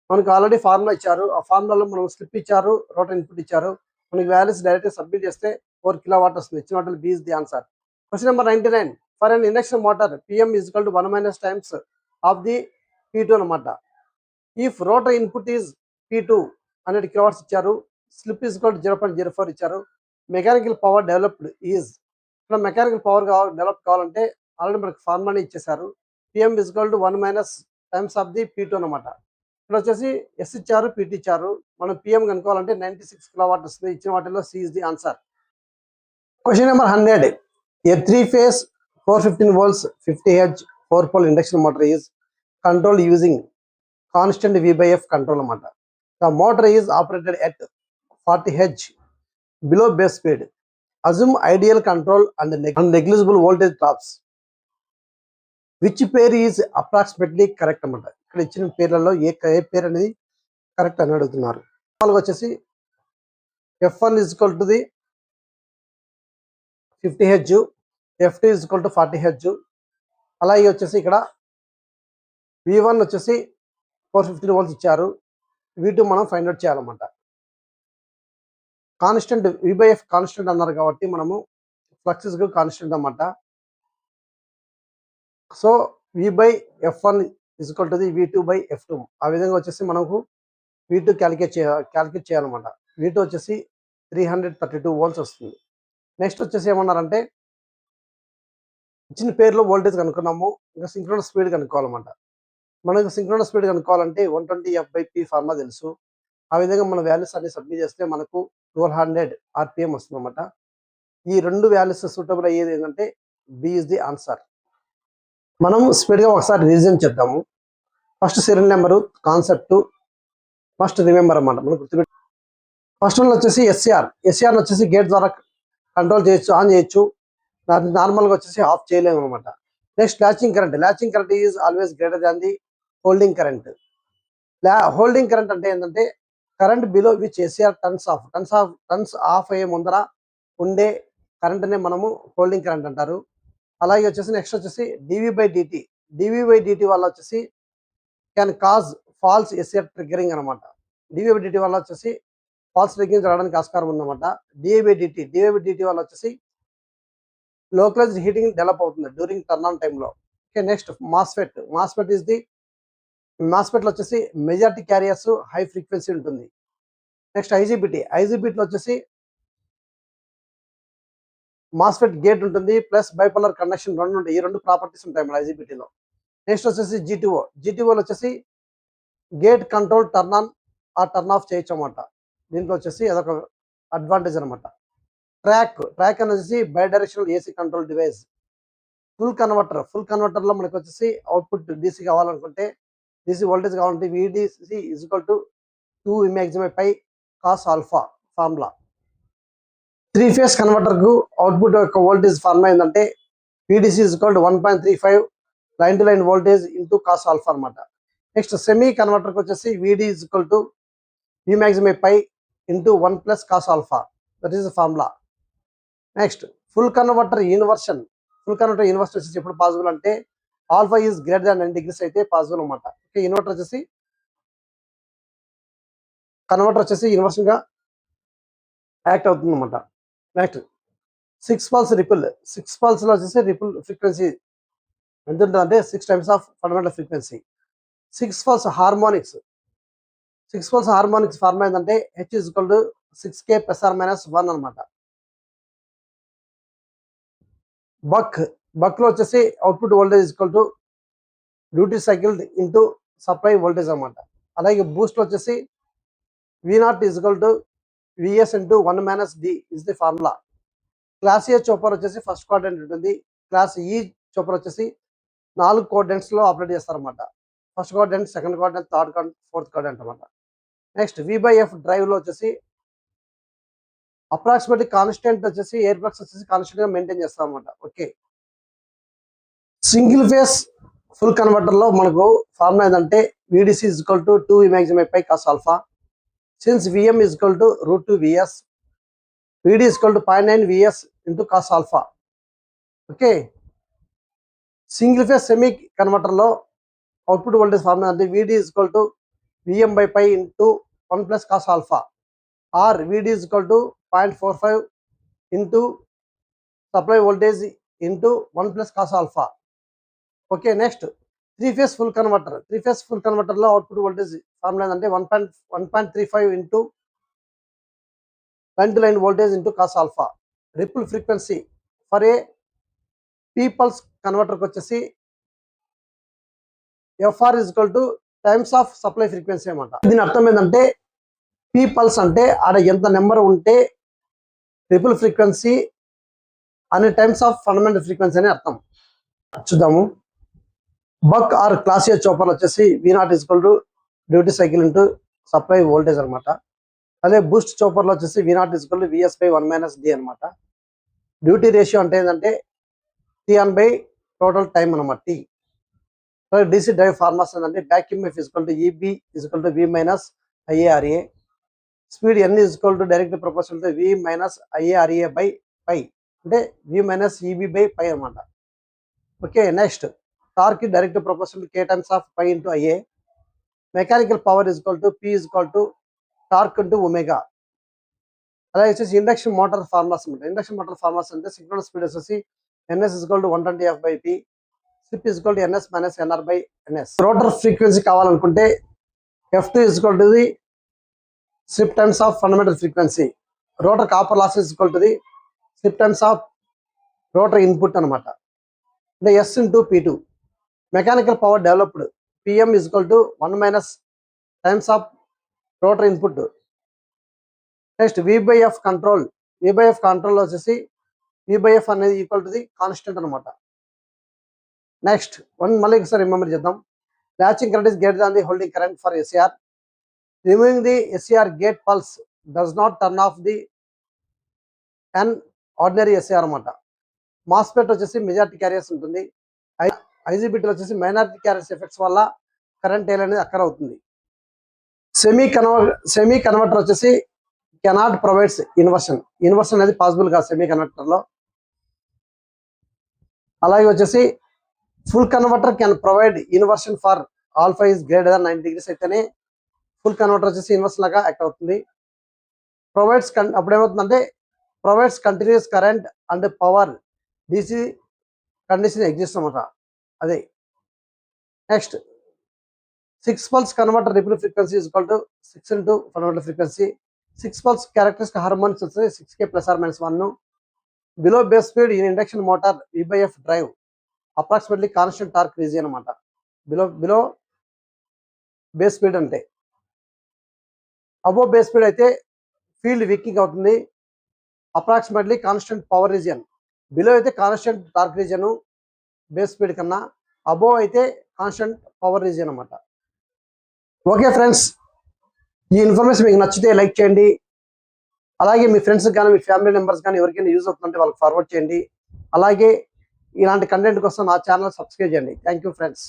మనకు already formula ఇచ్చారు. ఆ ఫార్ములాలో మనం slip ఇచ్చారు, rotor input ఇచ్చారు. మనకి values direct submit చేస్తే 4 kilowatt వస్తుంది. ఇచ్చిన వాటిలో B is the answer. Question number 99. For an induction motor PM = 1 - times of the P2 అనమాట. If rotor input is P2 100 kilowatts ఇచ్చారు, స్లిప్ is 0.04 ఇచ్చారు. Mechanical power developed is. ఇక్కడ mechanical power develop కావాలంటే already మనకి ఫార్ములాని ఇచ్చేసారు. PM = 1 - times of the P2 అనమాట. ఇక్కడ వచ్చేసి S ఇచ్చారు, PT ఇచ్చారు. మనం PM కనుక్కోవాలంటే 96 kilowatt వస్తుంది. ఇచ్చిన వాటిలో C is the answer. Question number 100. A 3-phase 415 volts 50 Hz 4-pole induction motor is control using constant V/F control అనమాట. The motor is operated at 40 Hz below base speed. Assume ideal control and negligible voltage drops. Which pair is approximately correct అనమాట. ఇక్కడ ఇచ్చిన పేర్లలో ఏ పేరు అనేది correct అని అడుగుతున్నారు. వచ్చేసి F1 = 50 Hz, F2 = 40 Hz, అలాగే వచ్చేసి ఇక్కడ V1 వచ్చేసి 415 వోల్ట్స్ ఇచ్చారు. V2 మనం ఫైండ్ అవుట్ చేయాలన్నమాట. కాన్స్టెంట్ V/F కాన్స్టెంట్ అన్నారు కాబట్టి మనము ఫ్లక్స్ ఇస్ కాన్స్టెంట్ అన్నమాట. So V/F1 is equal to the V2/F2. ఆ విధంగా వచ్చేసి మనకు V2 క్యాలిక్యులేట్ చేయాలన్నమాట. V2 వచ్చేసి 332 వోల్ట్స్ వస్తుంది. నెక్స్ట్ వచ్చేసి ఏమన్నారంటే ఇచ్చిన పేరులో వోల్టేజ్ కనుక్కున్నాము. ఇంకా సింక్రోనస్ స్పీడ్ కనుక్కోవాలన్నమాట. మనకు సింక్రోనస్ స్పీడ్ కనుక్కోవాలంటే 120f/p ఫార్ములా తెలుసు. ఆ విధంగా మన వాల్యూస్ అన్ని సబ్మిట్ చేస్తే మనకు 1200 RPM వస్తుందన్నమాట. ఈ రెండు వాల్యూస్ సూటబుల్ అయ్యేది ఏంటంటే బి ఇస్ ది ఆన్సర్. మనం స్పీడ్గా ఒకసారి రివిజన్ చేద్దాము. First serial number, concept first remember అన్నమాట. మనం గుర్తుపెట్టి ఫస్ట్ వన్ వచ్చేసి ఎస్ఆర్ వచ్చేసి గేట్ ద్వారా కంట్రోల్ చేయొచ్చు, ఆన్ చేయొచ్చు. నార్మల్గా వచ్చేసి ఆఫ్ చేయలేము అనమాట. Next latching current is always greater than the holding current. Holding current అంటే ఏంటంటే current below which SCR turns off అయ్యే ముందర ఉండే కరెంట్నే మనము హోల్డింగ్ కరెంట్ అంటారు. అలాగే వచ్చేసి నెక్స్ట్ వచ్చేసి డివి/dt వల్ల వచ్చేసి can cause false SCR triggering అనమాట. డివి/dt వల్ల వచ్చేసి ఫాల్స్ ట్రిగ్గరింగ్ రావడానికి ఆస్కారం ఉందన్నమాట. డివి/dt వల్ల వచ్చేసి లోకలైజ్డ్ హీటింగ్ డెవలప్ అవుతుంది డ్యూరింగ్ టర్న్ ఆన్ టైంలో. ఓకే, నెక్స్ట్ మాస్ఫెట్ వచ్చేసి మెజారిటీ క్యారియర్స్ హై ఫ్రీక్వెన్సీ ఉంటుంది. నెక్స్ట్ ఐజీబీటీలో వచ్చేసి మాస్ఫెట్ గేట్ ఉంటుంది ప్లస్ బైపోలర్ కండక్షన్ రెండు ఉంటాయి. ఈ రెండు ప్రాపర్టీస్ ఉంటాయి మన ఐజీబీటీలో. నెక్స్ట్ వచ్చేసి జీటీఓలో వచ్చేసి గేట్ కంట్రోల్ టర్న్ ఆన్ ఆ టర్న్ ఆఫ్ చేయొచ్చు అనమాట. దీంట్లో వచ్చేసి అదొక అడ్వాంటేజ్ అనమాట. ట్రాక్ వచ్చేసి bidirectional AC control device. Full కన్వర్టర్లో మనకి వచ్చేసి అవుట్పుట్ డీసీ కావాలనుకుంటే, డీసీ వోల్టేజ్ కావాలంటే VDC is equal to 2 cos alpha formula. 3 phase కన్వర్టర్కు అవుట్పుట్ యొక్క వోల్టేజ్ ఫార్ములా ఏంటంటే VDC is equal to 1.35 line to line voltage into cos alpha అనమాట. Next semi కన్వర్టర్కి వచ్చేసి VD is equal to V into 1 cos alpha. That is the formula. Next full converter inversion వచ్చేసి ఎప్పుడు possible అంటే alpha is greater than 90 degrees అయితే possible అనమాట. Okay, converter వచ్చేసి inversion గా యాక్ట్ అవుతుంది అనమాట. నెక్స్ట్ 6 pulse లో వచ్చేసి రిపుల్ ఫ్రీక్వెన్సీ ఎంత ఉంటుందంటే 6 times of fundamental frequency. 6 pulse harmonics formula ఏంటంటే H is equal to 6K ± 1 అనమాట. బక్ లో వచ్చేసి output voltage equal to duty cycle into supply voltage అనమాట. అలాగే బూస్ట్ లో వచ్చేసి V0 is equal to VS into 1 - D is the formula. Class A chopper వచ్చేసి first quadrant ఉంటుంది. క్లాస్ ఈ చోపర్ వచ్చేసి 4 quadrants లో ఆపరేట్ చేస్తారన్నమాట. First quadrant, second quadrant, third quadrant, fourth quadrant అనమాట. నెక్స్ట్ V/F డ్రైవ్ లో వచ్చేసి అప్రాక్సిమేట్లీ కాన్స్టెంట్ వచ్చేసి ఎయిర్ ఫ్లక్స్ వచ్చేసి కాన్స్టెంట్ గా మెయింటైన్ చేస్తాం అనమాట. Okay, single phase full converter లో మనకు ఫార్ములా ఏంటంటే VDC is equal to 2 cos alpha. Since VM is equal to √2 VS, VD is equal to 0.9 VS into cos alpha. Okay, single phase semi converter లో output voltage formula అంటే VD is equal to VM/π into 1 cos alpha, or VD is equal to 0.45 into supply voltage into 1 cos alpha. Okay, next 3 phase full converter లో output voltage formula ఏంటంటే 1.35 into line to line voltage into cos alpha. Ripple frequency for a P pulse కన్వర్టర్కి వచ్చేసి FR is equal to times of supply frequency అనమాట. దీని అర్థం ఏంటంటే P pulse అంటే ఆడ ఎంత నెంబర్ ఉంటే రిపుల్ ఫ్రీక్వెన్సీ అనే టైమ్స్ ఆఫ్ ఫండమెంటల్ ఫ్రీక్వెన్సీ అని అర్థం. చూద్దాము. బక్ ఆర్ క్లాస్ ఏ చోపర్ వచ్చేసి V0 is equal to duty cycle into supply voltage అనమాట. అదే బూస్ట్ చోపర్ లో వచ్చేసి V0 is equal to VS/1 - D అనమాట. డ్యూటీ రేషియో అంటే ఏంటంటే T/by టోటల్ టైం అనమాట. T. DC డ్రైవ్ ఫార్మాస్ ఏంటంటే back EMF is equal to EB is equal to V - IaRa. Speed N is equal to direct proportional to V - IaRa/π అంటే V - EB/π అనమాట. Okay, next torque direct proportional k times of pi into ia. Mechanical power is equal to p is equal to torque into omega. అలాగే వచ్చేసి induction motor formulas ఉంటాయి. Induction motor formulas అంటే synchronous speed వచ్చేసి ns is equal to 120f/p, slip is equal to ns minus nr/ns. Rotor frequency కావాలనుకుంటే f2 is equal to the slip times of fundamental frequency. Rotor copper loss is equal to the slip times of rotor input అనమాట. అంటే s into p2. Mechanical power developed pm is equal to 1 minus times of rotor input. Next v/f control. v/f control వచ్చేసి v/f అనేది equal to the constant అనమాట. Next మళ్ళీ ఒకసారి remember చేద్దాం. latching current is greater than the holding current for SCR. Removing the SCR gate pulse does not turn off the an ordinary SCR అనమాట. MOSFET వచ్చేసి majority carriers ఉంటుంది. IGBT వచ్చేసి minority carriers effects వల్ల current tail అనేది అక్కర్ అవుతుంది. Semi converter వచ్చేసి cannot provides inversion. Inversion అనేది possible కాదు సెమీ కన్వర్టర్లో. అలాగే వచ్చేసి full converter can provide inversion for alpha is greater than 90 degrees అయితేనే ఫుల్ కన్వర్టర్ వచ్చేసి ఇన్వర్షన్ లాగా యాక్ట్ అవుతుంది. ప్రొవైడ్స్ అప్పుడు ఏమవుతుందంటే provides continuous current and power DC condition exist అనమాట. అదే next 6 pulse converter ripple frequency is equal to 6 into fundamental frequency. 6 pulse characteristic harmonics వచ్చేసి 6k ±1. Below base speed in induction motor v/f drive approximately constant torque region అనమాట. Below base speed అంటే. Above base speed అయితే field weakening అవుతుంది. Approximately constant power region. Below అయితే constant torque region base speed కన్నా, above అయితే constant power region అనమాట. Okay friends, ఈ information మీకు నచ్చితే లైక్ చేయండి. అలాగే మీ ఫ్రెండ్స్ కానీ మీ ఫ్యామిలీ మెంబర్స్ కానీ ఎవరికైనా యూజ్ అవుతుందంటే వాళ్ళకి ఫార్వర్డ్ చేయండి. అలాగే ఇలాంటి కంటెంట్ కోసం నా ఛానల్ సబ్స్క్రైబ్ చేయండి. Thank you friends.